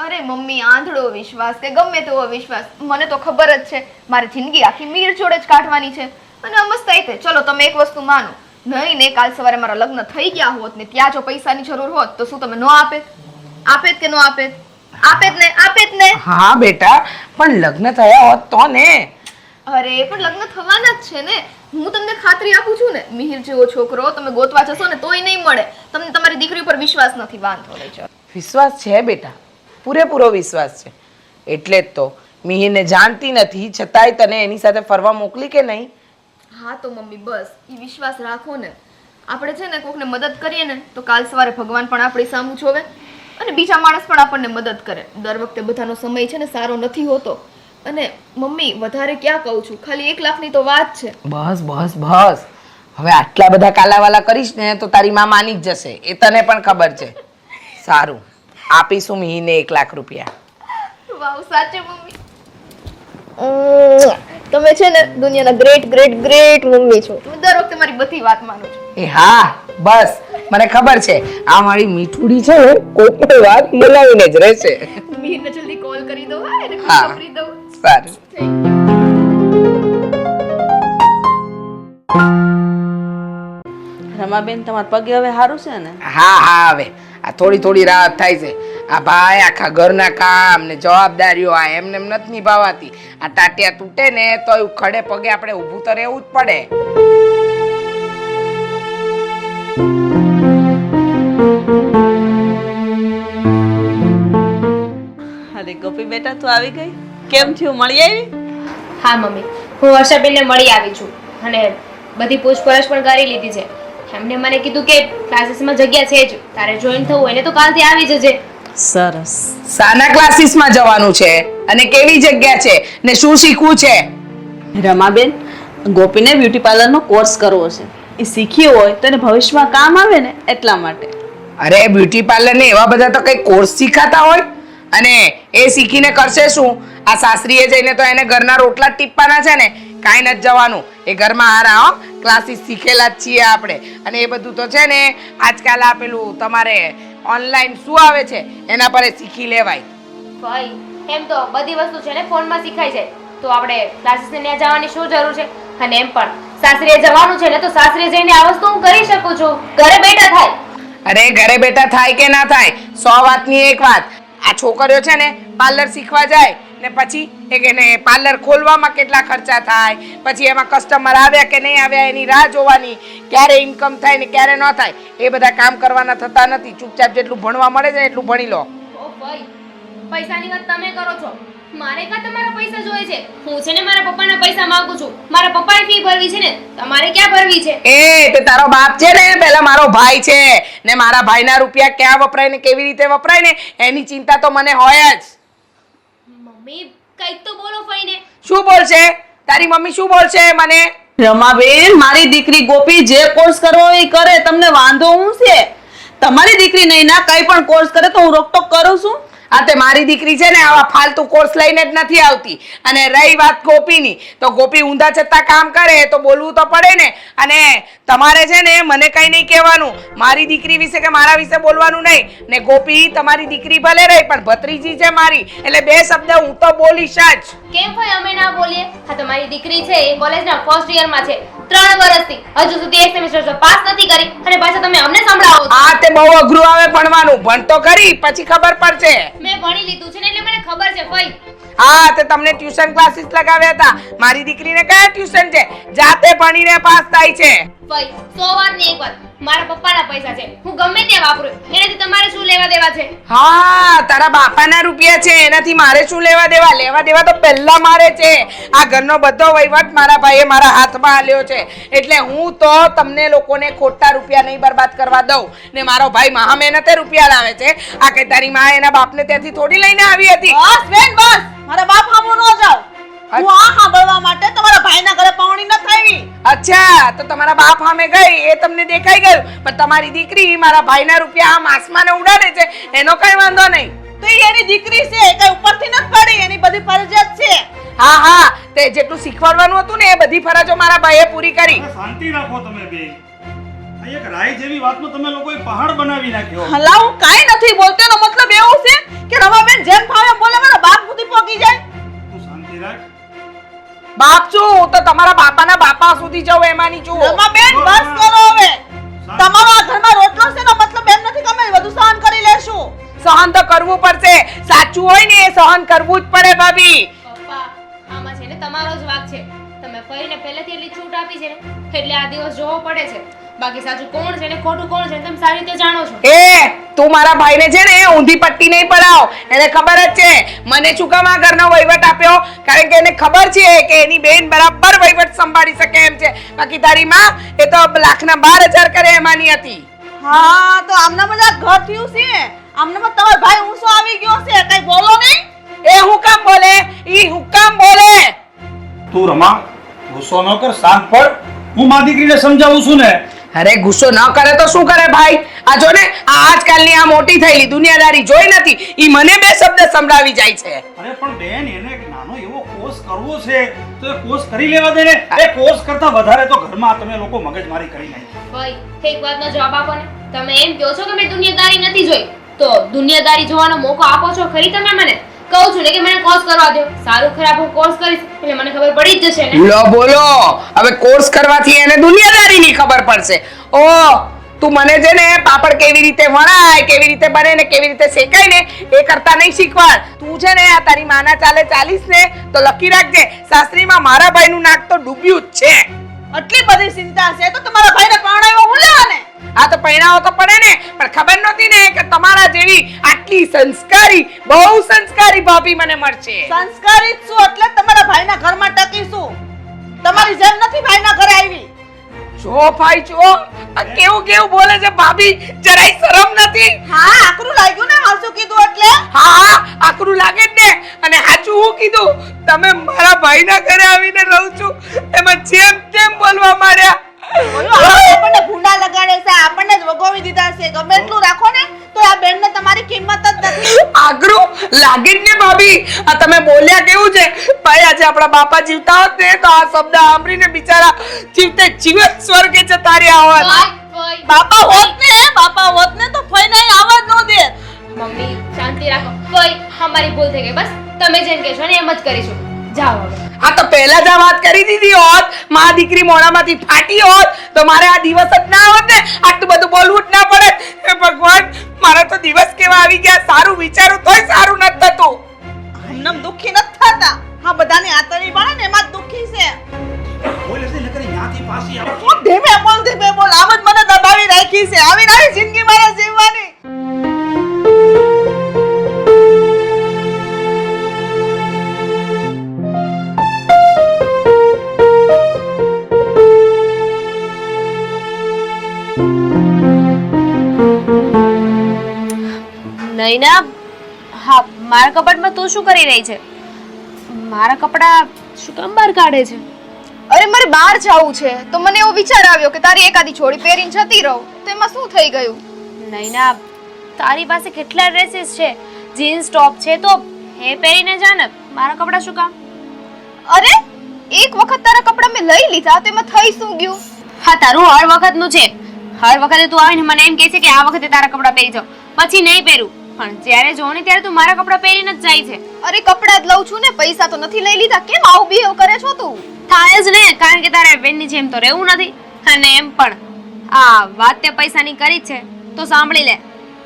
અરે મમ્મી આંધળો વિશ્વાસ કે ગમે તેવો વિશ્વાસ, મને તો ખબર જ છે મારી જિંદગી આખી મિહિર જોડે જ કાઢવાની છે. અને અમસ્તે ચલો તમે એક વસ્તુ માનો, નહીં ને કાલ સવારે મારા લગ્ન થઈ ગયા હોત ને ત્યાં જો પૈસાની જરૂર હોત તો શું તમે ન આપે? આપેત કે ન આપેત? આપેત ને? આપેત ને? હા બેટા, પણ લગ્ન થયા હોત તો ને. અરે પણ લગ્ન થવાના જ છે ને, હું તમને ખાતરી આપું છું ને, મિહિર જેવો છોકરો તમે ગોતવા જશો ને તોય નહીં મળે. તમને તમારી દીકરી ઉપર વિશ્વાસ નથી? વાંધો નહીં ચાલો. વિશ્વાસ છે બેટા, પૂરેપૂરો વિશ્વાસ છે, એટલે જ તો મિહિરને જાણતી નથી છતાંય તને એની સાથે ફરવા મોકલી કે નહીં. હા તો મમ્મી બસ એ વિશ્વાસ રાખો ને, આપણે છે ને કોકને મદદ કરીએ ને તો કાલ સવારે ભગવાન પણ આપણી સામું જોવે અને બીજા માણસ પણ આપણને મદદ કરે. દર વખતે બધાનો સમય છે ને સારો નથી હોતો. અને મમ્મી વધારે ક્યાં કહું છું, ખાલી 1 લાખની તો વાત છે. બસ બસ બસ, હવે આટલા બધા કાલાવાલા કરીશ ને તો તારી માં માની જ જશે, એ તને પણ ખબર છે. સારું, આપીશું મિહિરને 1 લાખ રૂપિયા. વાવ સાચે મમ્મી તમે છે ને દુનિયાના ગ્રેટ ગ્રેટ ગ્રેટ મમ્મી છો. તમે દર વખતે મારી બધી વાત માનો છો. એ હા બસ મને ખબર છે, આ મારી મીઠુડી છે ને કોઈ પણ વાત મલાવીને જ રહેશે. મિહિરને જલ્દી કોલ કરી દો, હા એને હા. ખબર દઉં. સારું. રમાબેન તમારા પગે હવે સારું છે ને? હા હા, હવે આ થોડી થોડી રાહત થાય છે. આ ભાઈ આખા ઘરના કામ ને જવાબદારીઓ આ એમને એમ નથી નિભાવાતી. આ ટાટિયા તૂટે ને તો ખડે પગે આપણે ઊભું તો રહેવું જ પડે. અરે ગોપી બેટા તું આવી ગઈ, કેમ થયું, મળી આવી? હા મમ્મી, હું વર્ષાબેનને મળી આવી છું અને બધી પૂછપરછ પણ કરી લીધી છે. એમને મને કીધું કે ક્લાસીસમાં જગ્યા છે જ, તારે જોઈન થવું હોય ને તો કાલથી આવી જજે. સરસ. સાના ક્લાસીસમાં જવાનું છે અને કેવી જગ્યા છે ને શું શીખવું છે? રમાબેન, ગોપીને બ્યુટી પાર્લરનો કોર્સ કરવો છે, એ શીખી હોય તો એને ભવિષ્યમાં કામ આવે ને એટલા માટે. અરે બ્યુટી પાર્લર ને એવા બધા તો કઈ કોર્સ શીખાતા હોય, અને એ શીખીને કરશે શું? આ સાસરીએ જઈને તો એને ઘરના રોટલા જ ટીપવાના છે ને, કાંઈ નથી જવાનું. એ ઘરમાં હારા ક્લાસીસ શીખેલા જ છીએ આપણે, અને એ બધું તો છે ને આજકાલ આપેલું તમારે ઓનલાઈન શું આવે છે એના પર શીખી લેવાય. ભાઈ એમ તો બધી વસ્તુ છે ને ફોનમાં શીખાઈ જાય, તો આપણે ક્લાસીસને ત્યાં જવાની શું જરૂર છે? અને એમ પણ સાસરીએ જવાનું છે ને તો સાસરીએ જઈને આ વસ્તુ હું કરી શકું છું. ઘરે બેઠા થાય. અરે ઘરે બેઠા થાય કે ના થાય 100 વાતની એક વાત. આ છોકરીઓ છે ને પાર્લર શીખવા જાય ને પછી એને પાર્લર ખોલવામાં કેટલા ખર્ચા થાય, પછી એમાં કસ્ટમર આવ્યા કે નહીં આવ્યા એની રાહ જોવાની, ક્યારે ઇન્કમ થાય ને ક્યારે ન થાય, એ બધા કામ કરવાના થતા નથી. ચૂપચાપ જેટલું ભણવા મળે છે એટલું ભણી લો. ઓ ભાઈ, પૈસાની વાત તમે કરો છો, મારે કાં તમારા પૈસા જોઈએ છે? હું છે ને મારા પપ્પાના પૈસા માંગુ છું. મારા પપ્પાએ ફી ભરવી છે ને, તમારે ક્યાં ભરવી છે? એ તે તારો બાપ છે ને પેલા મારો ભાઈ છે ને, મારા ભાઈના રૂપિયા ક્યાં વપરાય ને કેવી રીતે વપરાય ને એની ચિંતા તો મને હોય જ. મમ્મી કંઈક તો બોલો ફઈને. શું બોલશે તારી મમ્મી? શું બોલશે મને? રમાબેન, મારી દીકરી ગોપી જે કોર્સ કરવો હોય એ કરે, તમને વાંધો હું છે? તમારી દીકરી નહીં ના કઈ પણ કોર્સ કરે તો હું રોકટોક કરું છું? આ તે મારી દીકરી છે ને આવા ફાલતુ કોર્સ લઈને જ નથી આવતી. અને રહી વાત ગોપીની, તો ગોપી ઊંધા છતા કામ કરે તો બોલવું તો પડે ને. અને તમારે છે ને મને કઈ નહીં કહેવાનું, મારી દીકરી વિશે કે મારા વિશે બોલવાનું નહીં. ને ગોપી તમારી દીકરી ભલે રહી પણ ભત્રીજી છે મારી, એટલે બે શબ્દ હું તો બોલીશ જ. કેમ ભાઈ અમે ના બોલીએ? હા, તમારી દીકરી છે એ કોલેજના ફર્સ્ટ યરમાં છે, 3 વર્ષથી હજુ સુધી એક સેમેસ્ટર પાસ નથી કરી અને પાછા તમે અમને સંભળાવો છો. આ તે બહુ અઘરું આવે ભણવાનું. ભણ તો કરી પછી ખબર પડશે. મેં ભણી લીધું છે ને એટલે મને ખબર છે ભાઈ. હા તે તમને ટ્યુશન ક્લાસીસ લગાવ્યા હતા. મારી દીકરીને કયા ટ્યુશન છે? જાતે ભણીને પાસ થાય છે. ભાઈ 100 વારની એક વાત, મારા પપ્પાના પૈસા છે, હું ગમે તે વાપરું, એનાથી તમારે શું લેવા દેવા છે? હા તારા બાપાના રૂપિયા છે એનાથી મારે શું લેવા દેવા? લેવા દેવા તો પહેલા મારે છે. આ ઘરનો બધો વહીવટ મારા ભાઈએ મારા હાથમાં આલ્યો છે, એટલે હું તો તમને લોકોને ખોટા રૂપિયા નહીં બરબાદ કરવા દઉં. ને મારો ભાઈ મહા મહેનતે રૂપિયા લાવે છે. આ કઈ તારી માં એના બાપને ત્યાંથી થોડી લઈને આવી હતી? બસ બેન બસ, મારા બાપ સામું ન જાવ. હું આ સાંભળવા માટે તમારા ભાઈના ઘરે પહોંચી ન થઈ. અચ્છા, તો તમારા બાપ સામે ગઈ એ તમને દેખાઈ ગયું, પણ તમારી દીકરી મારા ભાઈના રૂપિયા આમ આસમાને ઉડાડે છે એનો કઈ વાંધો નહીં. તો ઈ એની દીકરી છે, કઈ ઉપરથી નથી પડી, એની બધી ફરજિયાત છે. હા હા, તે જેટલું શીખવાડવાનું હતું ને એ બધી ફરજો મારા ભાઈએ પૂરી કરી. હવે શાંતિ રાખો તમે બે. આ એક રાય જેવી વાતનો તમે લોકોએ પહાડ બનાવી નાખ્યો. હલા હું કાઈ નથી બોલતો, એનો મતલબ એવો છે કે રમાબેન જેમ ફાવે એમ બોલે, મારા બાપ સુધી પહોંચી જાય. તું શાંતિ રાખ. બાપ છું હું તો તમારા બાપાના બાપા સુધી જાઉં એમાંની છું. રમાબેન બસ કરો હવે. તમારો આ ઘરમાં રોટલો છે એનો મતલબ એમ નથી કે અમે બધું સહન કરી લેશું. સહન તો કરવું પડશે. સાચું હોય ને એ સહન કરવું જ પડે ભાભી. પપ્પા, આમાં છે ને તમારો જ વાંક છે. તમે ફરીને પહેલેથી એટલી છૂટ આપી છે ને એટલે આ દિવસ જોવો પડે છે. બાકી સાચું કોણ છે ને ખોટું કોણ છે તમે સારી રીતે જાણો છો. એ તું મારા ભાઈને છે ને ઊંધી પટ્ટી નહીં પડાવ. એને ખબર જ છે મને શું કામ આ ઘરનો વહીવટ આપ્યો, કારણ કે એને ખબર છે કે એની બેન બરાબર વહીવટ સંભાળી શકે એમ છે. બાકી તારી માં એ તો લાખના 12,000 કરે એમાંની હતી. હા તો આમના બધા ઘર થયું છે, આમનામાં તમારો ભાઈ ઊંસો આવી ગયો છે, કઈ બોલો નહીં. એ હું કામ બોલે? ઈ હું કામ બોલે? તું રમા, ગુસ્સો ન કર, શાંત પડ. હું મારી દીકરીને સમજાવું છું ને. અરે ગુસ્સો ન કરે તો શું કરે ભાઈ? આ જો ને આ આજકાલની આ મોટી થયેલી દુનિયાદારી જોઈ નથી, ઈ મને બે શબ્દ સંભળાવી જાય છે. અરે પણ બેન, એને એક નાનો એવો કોર્સ કરવો છે તો એ કોર્સ કરી લેવા દે ને. એ કોર્સ કરતા વધારે તો ઘરમાં તમે લોકો મગજમારી કરી નાખી. ભાઈ એક વાતનો જવાબ આપો ને. તમે એમ કહો છો કે મેં દુનિયાદારી નથી જોઈ, તો દુનિયાદારી જોવાનો મોકો આપો છો ખરી તમે મને? કહું છું ને કે મને કોર્સ કરવા દો, સારું ખરાબ હું કોર્સ કરીશ એટલે મને ખબર પડી જ જશે ને. લો બોલો, હવે કોર્સ કરવાથી એને દુનિયાદારીની ખબર પડશે. ઓ તું મને છે ને પાપડ કેવી રીતે વણાય, કેવી રીતે બને ને કેવી રીતે શેકાય ને એ કરતા નહીં શીખવાડ. તું છે ને આ તારી માના ચાલે ચાલીસ ને તો લખી રાખજે, શાસ્ત્રીમાં મારા ભાઈનું નાક તો ડૂબ્યું જ છે. આટલી બધી ચિંતા છે તો તમારા ભાઈને પરણાવ્યો હું લેવાને. આ તો પૈણાવો તો પડે ને, પણ ખબર નહોતી ને કે તમારા જેવી આટલી સંસ્કારી, બહુ સંસ્કારી ભાભી મને મળશે. સંસ્કારી જ છું એટલે જ તમારા ભાઈના ઘરમાં ટકીશું. તમારી જેમ નથી ભાઈના ઘરે આવી. જો ભાઈ જો, આ કેવું કેવું બોલે છે ભાભી, જરાય શરમ નથી? હા આકરું લાગ્યું ને હાસુ કીધું એટલે. હા આકરું લાગે જ ને. અને સાચું હું કીધું, તમે મારા ભાઈના ઘરે આવીને રહું છું એમાં જેમ તેમ બોલવા માંડ્યા. આપણને ભૂંડા લગાડે છે, આપણને જ વગોવી દીધા છે. ગમે એટલું રાખો ને તો આ બેનને તમારી કિંમત જ નથી. આકરું લાગે જ ને ભાભી. આ તમે બોલ્યા કેવું છે ભાઈ? આજે આપણા બાપા જીવતા હોત ને તો આ શબ્દ સાંભળીને બિચારા જીવતે જીવત સ્વર્ગે જતા રહ્યા હોત. ભાઈ બાપા હોત ને તો ફઈને આવા જ ન દે. મમ્મી શાંતિ રાખો. ભાઈ અમારી ભૂલ થઈ ગઈ, બસ તમે જેમ કહેશો ને એમ જ કરીશું. જાઓ હવે. આ તો પહેલા જ આ વાત કરી દીધી હોત, માં દીકરી મોઢામાંથી ફાટી હોત તો મારે આ દિવસ જ ના હોત ને, આટલું બધું બોલવું જ ના પડે. હે ભગવાન, મારા તો દિવસ કેવા આવી ગયા. સારું વિચારું તોય સારું નથી થતું. એમનેમ દુઃખી નથી થતા. હા, બધાને આતરી પડે ને એમાં જ દુઃખી છે. બોલે છે નકરી ન્યાથી પાછી આવે. તું ધીમે બોલ. આમ જ મને દબાવી રાખી છે. આવી નવી જિંદગી મારે જીવવાની. નૈના, હા, મારા કપડામાં તું શું કરી રહી છે? મારા કપડાં શું કામ બહાર કાઢે છે? અરે મારે બહાર જવું છે તો મને એવો વિચાર આવ્યો કે તારી એકાદી જોડી પહેરીને જતી રહું. તો એમાં શું થઈ ગયું? નૈના, તારી પાસે કેટલા ડ્રેસીસ છે, જીન્સ ટોપ છે, તો એ પહેરીને જા ને. મારા કપડાં શું કામ? અરે એક વખત તારા કપડાં મેં લઈ લીધા તો એમાં થઈ શું ગયું? હા, તારું હર વખતનું છે. હર વખતે તું આવીને મને એમ કહે છે કે આ વખતે તારા કપડાં પહેરી જાવ, પછી નહીં પહેરું. પણ જ્યારે જોઉં ને ત્યારે તું મારા કપડાં પહેરીને જ જાય છે. અરે કપડાં જ લઉં છું ને, પૈસા તો નથી લઈ લીધા. કેમ આવું બિહેવ કરે છો તું? થાય જ ને, કારણ કે તારા બેનની જેમ તો રહેવું નથી. અને એમ પણ આ વાત તે પૈસાની કરી જ છે તો સાંભળી લે.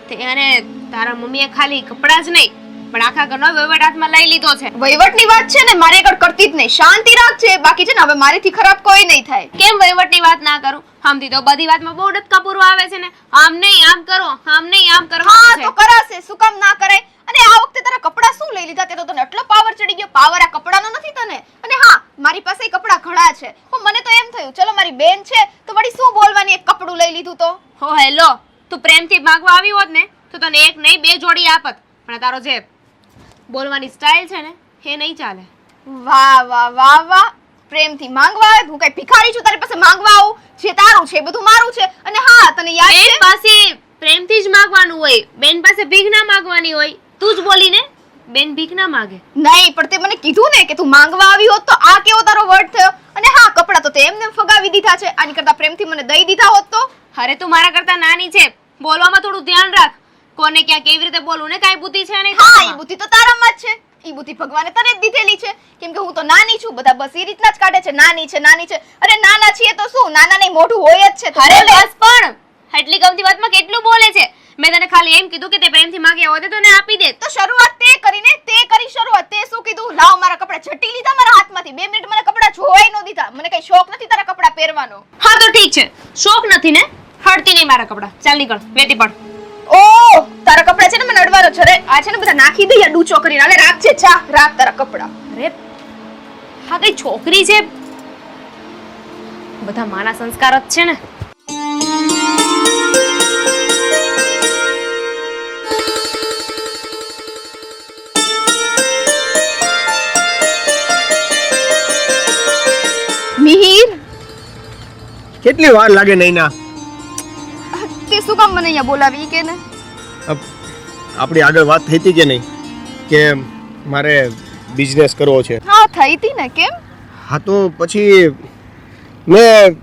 તે અને તારા મમ્મીએ ખાલી કપડાં જ નહીં પણ આખા ઘરનો વહીવટ હાથમાં લઈ લીધો છે. વહીવટની વાત છે ને મારે આગળ કરતી જ નહીં. શાંતિ રાખજે. બાકી છે ને હવે મારીથી ખરાબ કોઈ નહીં થાય. કેમ વહીવટની વાત ના કરું? આમથી તો બધી વાતમાં બહુ ડટકા પૂરવા આવે છે ને. આમ નહીં આમ કરો, આમ નહીં આમ કરો. હા તો કરાશે, શું કામ ના કરાય? અને આ વખતે તારા કપડાં શું લઈ લીધા? તે તો તને એટલો પાવર ચડી ગયો. પાવર આ કપડાનો નથી તને. અને હા, મારી પાસે કપડાં ઘણા છે. પણ મને તો એમ થયું ચલો મારી બેન છે તો વળી શું બોલવાની, એક કપડું લઈ લીધું તો. હો હેલો, તું પ્રેમથી માંગવા આવી હોત ને તો તને એક નહીં બે જોડી આપત. પણ તારો જે બોલવાની સ્ટાઇલ છે ને એ નહીં ચાલે. વાહ વાહ વાહ વાહ, પ્રેમથી માંગવા આવે? હું કઈ ભિખારી છું તારી પાસે માંગવા આવું? જે તારું છે એ બધું મારું છે. અને હા, તને યાદ બેન છે પાસે પ્રેમથી જ માંગવાનું હોય, બેન પાસે ભીખ ના માંગવાની હોય. તું જ બોલીને બેન ભીખ ના માંગે. નહીં, પણ તે મને કીધું ને કે તું માંગવા આવી હોત તો આ કેવો તારો વર્ડ થયો. અને હા, કપડાં તો તે એમને ફગાવી દીધા છે. આની કરતા પ્રેમથી મને દઈ દીધા હોત તો. અરે તું મારા કરતા નાની છે, બોલવામાં થોડું ધ્યાન રાખ. કોને ક્યાં કેવી રીતે બોલવું ને કાંઈ બુદ્ધિ છે નહીં. હા, એ બુદ્ધિ તો તારામાં જ છે. એ બુદ્ધિ ભગવાને તને જ દીધેલી છે. કેમ કે હું તો નાની છું. બધા બસ એ રીતના જ કાઢે છે, નાની છે નાની છે. અરે નાના છીએ તો શું, નાના નહીં મોઢું હોય જ છે. તો અરે બોલે. બસ, પણ એટલી ગમતી વાતમાં કેટલું બોલે છે. મેં તને ખાલી એમ કીધું કે તે પ્રેમથી માંગ્યા હોત તો તને આપી દે. તો શરૂઆત તે કરીને, તે કરી શરૂઆત. તે શું કીધું? લાવ મારા કપડાં ઝટી લીધા મારા હાથમાંથી. 2 મિનિટ મને કપડાં જોવાય ન દીધા. મને કઈ શોખ નથી તારા કપડાં પહેરવાનો. હા તો ઠીક છે, શોખ નથી ને, હડતી નહીં મારા કપડાં. ચાલ નીકળ, વેતી પડ. ઓ તારા કપડાં છે ને મને અડવાનો છે રે. આ છે ને બધા નાખી દઈએ ડૂચો કરીને. હવે રાખજે, જા રાખ તારા કપડાં. અરે હા, કઈ છોકરી છે, બધા માના સંસ્કાર જ છે ને. મિહિર, કેટલી વાર લાગે નૈના? તે શું કામ મને અહીંયા બોલાવી કે ને? આપણી આગળ વાત થઈ હતી કે નહીં કે મારે બિઝનેસ કરવો છે? હા થઈ હતી ને. કેમ? હા તો પછી મેં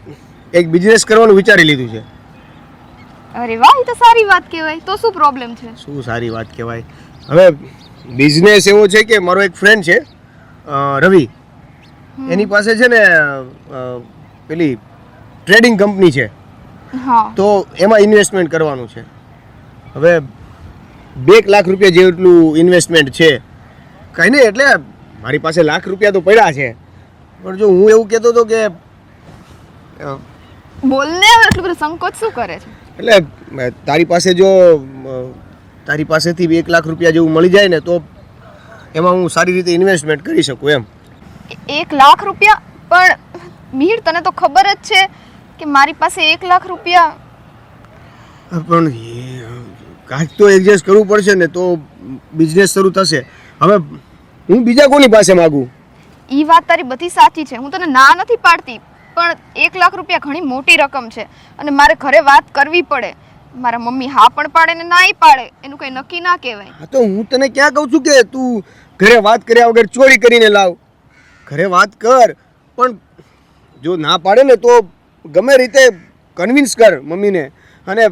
એક બિઝનેસ કરવાનું વિચારી લીધું છે. અરે વાહ, એ તો સારી વાત કહેવાય. તો શું પ્રોબ્લેમ છે? શું સારી વાત કહેવાય? હવે બિઝનેસ એવો છે કે મારો એક ફ્રેન્ડ છે રવિ, એની પાસે છે ને પેલી ટ્રેડિંગ કંપની છે. હા તો એમાં ઇન્વેસ્ટમેન્ટ કરવાનું છે. હવે 2 લાખ રૂપિયા જેટલું ઇન્વેસ્ટમેન્ટ છે. કંઈ નહીં, એટલે મારી પાસે લાખ રૂપિયા તો પડ્યા છે. પણ જો હું એવું કહેતો હતો કે બોલને. હવે એટલું બધું સંકોચ શું કરે છે? એટલે તારી પાસે જો તારી પાસેથી 1 લાખ રૂપિયા જેવું મળી જાય ને તો એમાં હું સારી રીતે ઇન્વેસ્ટમેન્ટ કરી શકું એમ. 1 લાખ રૂપિયા? પણ મિહિર, તને તો ખબર જ છે કે મારી પાસે 1 લાખ રૂપિયા. પણ કાંઈક તો એડજસ્ટ કરવું પડશે ને તો બિઝનેસ શરૂ થશે. હવે હું બીજા કોની પાસે માગું? ઈ વાત તારી બધી સાચી છે. હું તને ના નથી પાડતી. પણ 1 લાખ રૂપિયા ઘણી મોટી રકમ છે અને મારે ઘરે વાત કરવી પડે. મારા મમ્મી હા પણ પાડે ને નાઈ પાડે, એનું કઈ નક્કી ના કહેવાય. હા તો હું તને ક્યાં કહું છું કે તું ઘરે વાત કર્યા વગર ચોરી કરીને લાવ. ઘરે વાત કર, પણ જો ના પાડે ને તો ગમે રીતે કન્વિન્સ કર મમ્મીને, અને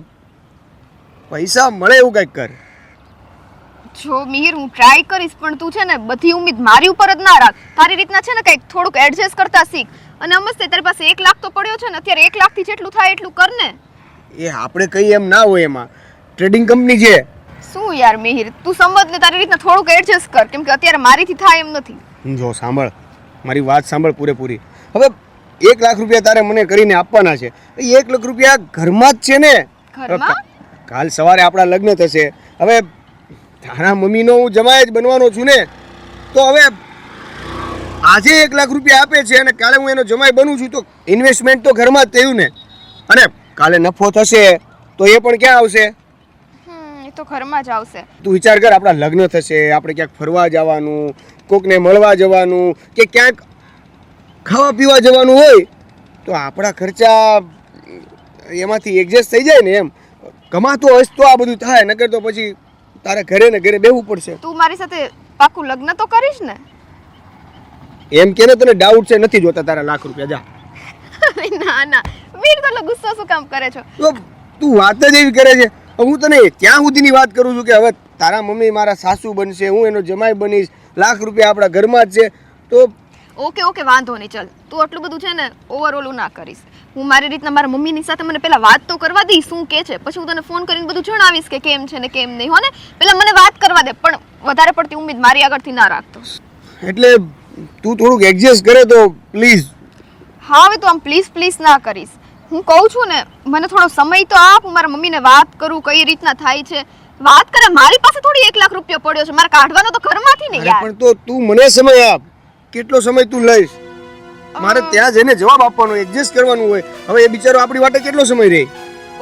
પૈસા મળે એવું કંઈક કર. જો મિહિર હું ટ્રાય કરીશ પણ તું છે ને બધી ઉમ્મીદ મારી ઉપર જ ના રાખ. તારી રીતના છે ને કંઈક થોડુંક એડજસ્ટ કરતા શીખ. અને અમસ્તે તારી પાસે 1 લાખ તો પડ્યો છે ને, અત્યારે 1 લાખથી જેટલું થાય એટલું કર ને. એ આપણે કઈ એમ ના હોય, એમાં ટ્રેડિંગ કંપની છે. શું યાર મિહિર, તું સમજ ને તારી રીતના થોડુંક એડજસ્ટ કર, કેમ કે અત્યારે મારીથી થાય એમ નથી. જો સાંભળ, મારી વાત સાંભળ પૂરેપૂરી. હવે 1 લાખ રૂપિયા તારે મને કરીને આપવાના છે. 1 લાખ રૂપિયા ઘરમાં જ છે ને. ઘરમાં? કાલ સવારે આપણા લગ્ન થશે. હવે તારા મમ્મીનો હું જમાઈ જ બનવાનો છું ને, તો હવે આજે 1 લાખ રૂપિયા આપે છે અને કાલે હું એનો જમાઈ બનું છું, તો ઇન્વેસ્ટમેન્ટ તો ઘરમાં જ થયું ને. અને કાલે નફો થશે તો એ પણ ક્યાં આવશે? એ તો ઘરમાં જ આવશે. તું વિચાર કર, આપણા લગ્ન થશે, આપણે ક્યાંક ફરવા જવાનું, કોકને મળવા જવાનું, કે ક્યાંક ખાવા પીવા જવાનું હોય, તો આપણા ખર્ચા એમાંથી એડજસ્ટ થઈ જાય ને. એમ કમાતો હશ તો આ બધું થાય, નકર તો પછી તારે ઘરે ને ઘરે બેહવું પડશે. તું મારી સાથે પાકું લગ્ન તો કરીશ ને? એમ કે ને, તને ડાઉટ છે નથી જોતા તારા લાખ રૂપિયા? જા. ના ના મીર, તો ગુસ્સો શું કામ કરે છો? તો તું વાત જ એવી કરે છે. હું તને ત્યાં સુધીની વાત કરું છું કે હવે તારા મમ્મી મારા સાસુ બનશે, હું એનો જમાઈ બનીશ, લાખ રૂપિયા આપણા ઘરમાં જ છે. તો ઓકે વાંધો નહીં, ચાલ તું આટલું બધું છે ને ઓવરઓલું ના કરીશ. હું મારી રીતના મારા મમ્મીની સાથે મને પહેલા વાત તો કરવા દઈ શું કે છે, પછી હું તને ફોન કરીને બધું જણાવીશ કે કેમ છે ને કેમ નહીં. હો ને, પહેલા મને વાત કરવા દે, પણ વધારે પડતી ઉમ્મીદ મારી આગળથી ના રાખતો. એટલે તું થોડુંક એડજસ્ટ કરે તો પ્લીઝ. હા, હવે તું આમ પ્લીઝ ના કરીશ. હું કહું છું ને, મને થોડો સમય તો આપ, હું મારા મમ્મીને વાત કરું કઈ રીતના થાય છે. વાત કરે, મારી પાસે થોડી 1 લાખ રૂપિયા પડ્યો છે, મારે કાઢવાનો તો ઘરમાંથી ને યાર. પણ તો તું મને સમય આપ. કેટલો સમય તું લઈશ? મારે ત્યાં જઈને જવાબ આપવાનો, એડજસ્ટ કરવાનું હોય. હવે એ બિચારો આપણી વાટે કેટલો સમય રહે?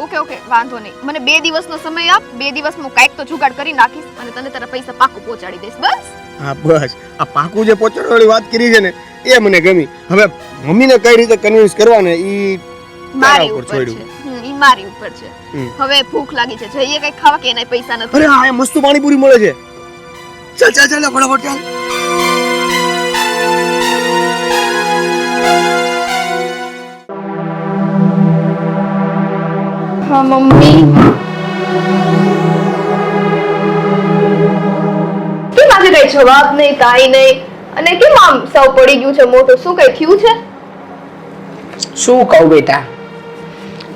ઓકે વાંધો નહીં, મને 2 દિવસનો સમય આપ. 2 દિવસમાં હું કાંઈક તો જુગાડ કરી નાખીશ અને તને તારા પૈસા પાકું પહોંચાડી દઈશ. બસ હા બસ, આ પાકું જે પહોંચાડવાની વાત કરી છે ને, એ મને ગમી. હવે મમ્મીને કઈ રીતે કન્વિન્સ કરવાને ઈ મારી ઉપર છે. ઈ મારી ઉપર છે. હવે ભૂખ લાગી છે, જઈએ કંઈક ખાવા કે એના પૈસા નથી. અરે હા, મસ્ત પાણીપુરી મળે છે. ચાલ ફટાફટ ચાલ. હા મમ્મી, કેમ આજે કઈ જવાબ નહીં, કાંઈ નહીં, અને કેમ આમ સૌ પડી ગયું છે મોટું? શું કઈ થયું છે? શું કહું બેટા,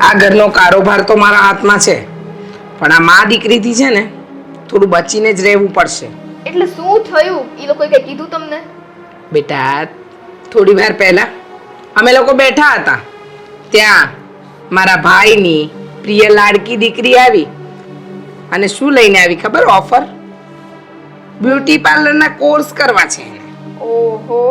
આ ઘરનો કારોબાર તો મારા હાથમાં છે, પણ આ મા દીકરીથી છે ને થોડું બચીને જ રહેવું પડશે. એટલે શું થયું? ઈ લોકોએ કઈ કીધું તમને? બેટા, થોડી વાર પહેલા અમે લોકો બેઠા હતા, ત્યાં મારા ભાઈની પ્રિય લાડકી દીકરી આવી અને શું લઈને આવી ખબર? ઓફર, બ્યુટી પાર્લરના કોર્સ કરવા છે એને. ઓહો,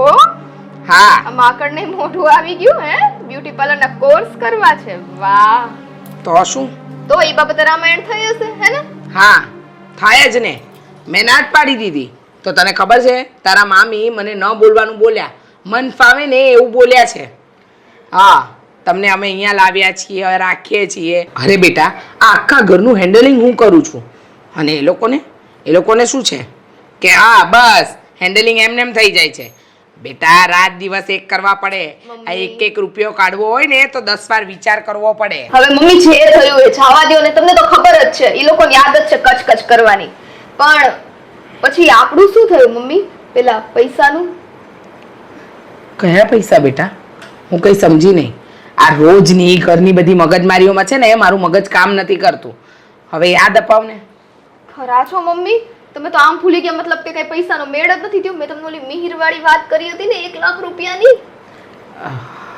હા, આ માકડને મોઢું આવી ગયું હે? બ્યુટી પાર્લરના કોર્સ કરવા છે? વાહ. તો શું? તો એ બાબતે રામાયણ થઈ હશે હે ને? હા, થાય જ ને. મેં ના જ પાડી દીધી. તો તને ખબર છે, તારા મામી મને ન બોલવાનું બોલ્યા, મન ફાવે ને એવું બોલ્યા છે. હા, તમને અમે અહીંયા લાવ્યા છીએ, રાખીએ છીએ. અરે બેટા, આ આખા ઘરનું હેન્ડલિંગ હું કરું છું, અને એ લોકોને શું છે કે હા બસ હેન્ડલિંગ એમ થઈ જાય છે. બેટા, રાત દિવસ એક કરવા પડે. આ એક રૂપિયો કાઢવો હોય ને તો 10 વાર વિચાર કરવો પડે. હવે મમ્મી, જે થયું એ જવા દો ને, તમને તો ખબર જ છે ઈ લોકોની આદત છે કચ કરવાની. પણ પછી આપણું શું થયું મમ્મી? પેલા પૈસાનું? કયા પૈસા બેટા? હું કઈ સમજી નહીં. આ રોજની ઘરની બધી મગજમારીઓમાં છે ને એ મારું મગજ કામ નથી કરતું. હવે યાદ અપાવ ને. ખરા છો મમ્મી? તમે તો આમ ભૂલી ગયા, મતલબ કે કઈ પૈસાનો મેળ જ નથી થયો. મેં તમને ઓલી મિહિરવાળી વાત કરી હતી ને 1 લાખ રૂપિયાની.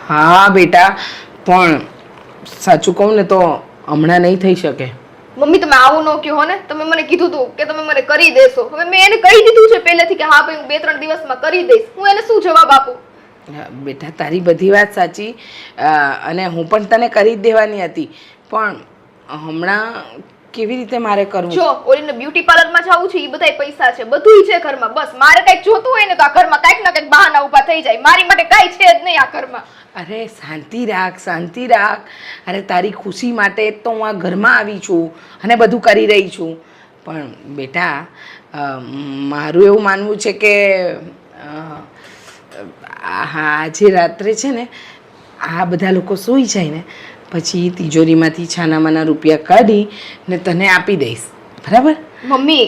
હા બેટા, પણ સાચું કહું ને તો હમણાં નહીં થઈ શકે. મમ્મી, તમે આવું ન કહો ને. તમે મને કીધું હતું કે તમે મને કરી દેશો. હવે મેં એને કહી દીધું છે પહેલેથી કે હા ભાઈ, હું 2-3 દિવસમાં કરી દઈશ. હું એને શું જવાબ આપું? બેટા, તારી બધી વાત સાચી, અને હું પણ તને કરી જ દેવાની હતી, પણ હમણાં કેવી રીતે મારે કરવું? જો ઓલીને બ્યુટી પાર્લરમાં જવું છે, એ બધાય પૈસા છે, બધુંય છે ઘરમાં. બસ મારે કંઈક જોતું હોય ને તો આ ઘરમાં કંઈક ના કંઈક બહાના ઊભા થઈ જાય. મારી માટે કાંઈ છે જ નહીં આ ઘરમાં. અરે શાંતિ રાખ. અરે તારી ખુશી માટે જ તો હું આ ઘરમાં આવી છું અને બધું કરી રહી છું. પણ બેટા, મારું એવું માનવું છે કે આજે રાત્રે છે ને આ બધા લોકો સૂઈ જાય ને પછી તિજોરીમાંથી છાનામાના રૂપિયા કાઢી ને તને આપી દઈશ, બરાબર? મમ્મી,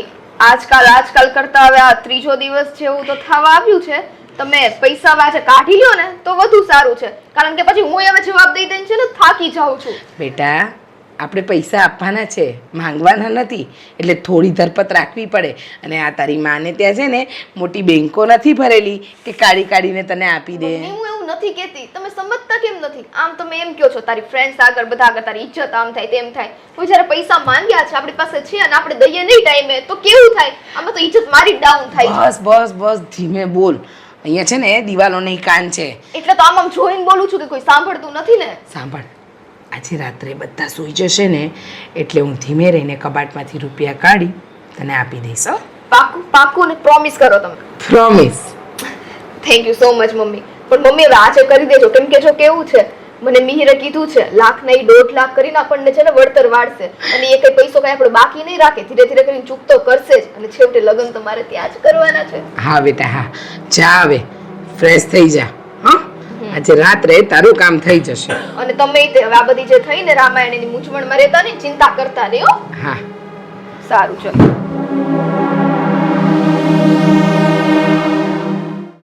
આજકાલ કરતા હવે આ ત્રીજો દિવસ જેવું તો થવા આવ્યું છે. તમે પૈસા વાંચે કાઢી લ્યો ને તો વધુ સારું છે, કારણ કે પછી હું હવે જવાબ દઈ દઈને છે ને થાકી જાઉં છું. બેટા આપણે પૈસા આપવાના છે, માંગવાના નથી, એટલે થોડી ધરપત રાખવી પડે. અને આ તારી માને ત્યાં છે ને મોટી બેંકો નથી ભરેલી કે કાઢીને તને આપી દે. મમ્મી, હું એવું નથી કહેતી, તમે સમજતા કેમ નથી? આમ તમે એમ કહો છો તારી ફ્રેન્ડ્સ આગળ, બધા આગળ તારી ઇજ્જત આમ થાય તેમ થાય. કોઈ જ્યારે પૈસા માંગ્યા છે આપણી પાસે છે અને આપણે દઈએ નહીં ટાઈમે તો કેવું થાય? આમાં તો ઇજ્જત મારી ડાઉન થાય છે. બસ ધીમે બોલ. અહીંયા છે ને દિવાલો નહીં કાન છે. એટલે તો આમ જોઈને બોલું છું કે કોઈ સાંભળતું નથી ને. સાંભળ, આજે રાત્રે બધા સૂઈ જશે ને એટલે હું ધીમે રહીને કબાટમાંથી રૂપિયા કાઢી તને આપી દઈશ. હો? પાકું ને પ્રોમિસ કરો તમે? Promise. Thank you so much mummy. પણ મમ્મી હવે આજે કરી દેજો, કેમ કે જો કેવું છે, મને મિહિરે કીધું છે 1 લાખ નહીં 1.5 લાખ કરીને આપણને છે ને વળતર વાળશે, અને એ કઈ પૈસો કઈ આપણે બાકી નહીં રાખે, ધીરે ધીરે કરીને ચૂકતો કરશે જ, અને છેવટે લગ્ન તમારે ત્યાં જ કરવાના છે. હા બેટા હા, જા હવે ફ્રેશ થઈ જા. હા, આજે રાત્રે તારું કામ થઈ જશે. અને તમે તે હવે આ બધી જે થઈ ને રામાયણની મૂંઝવણમાં રહેતા ને, ચિંતા કરતા નહીં હો. હા સારું ચલો.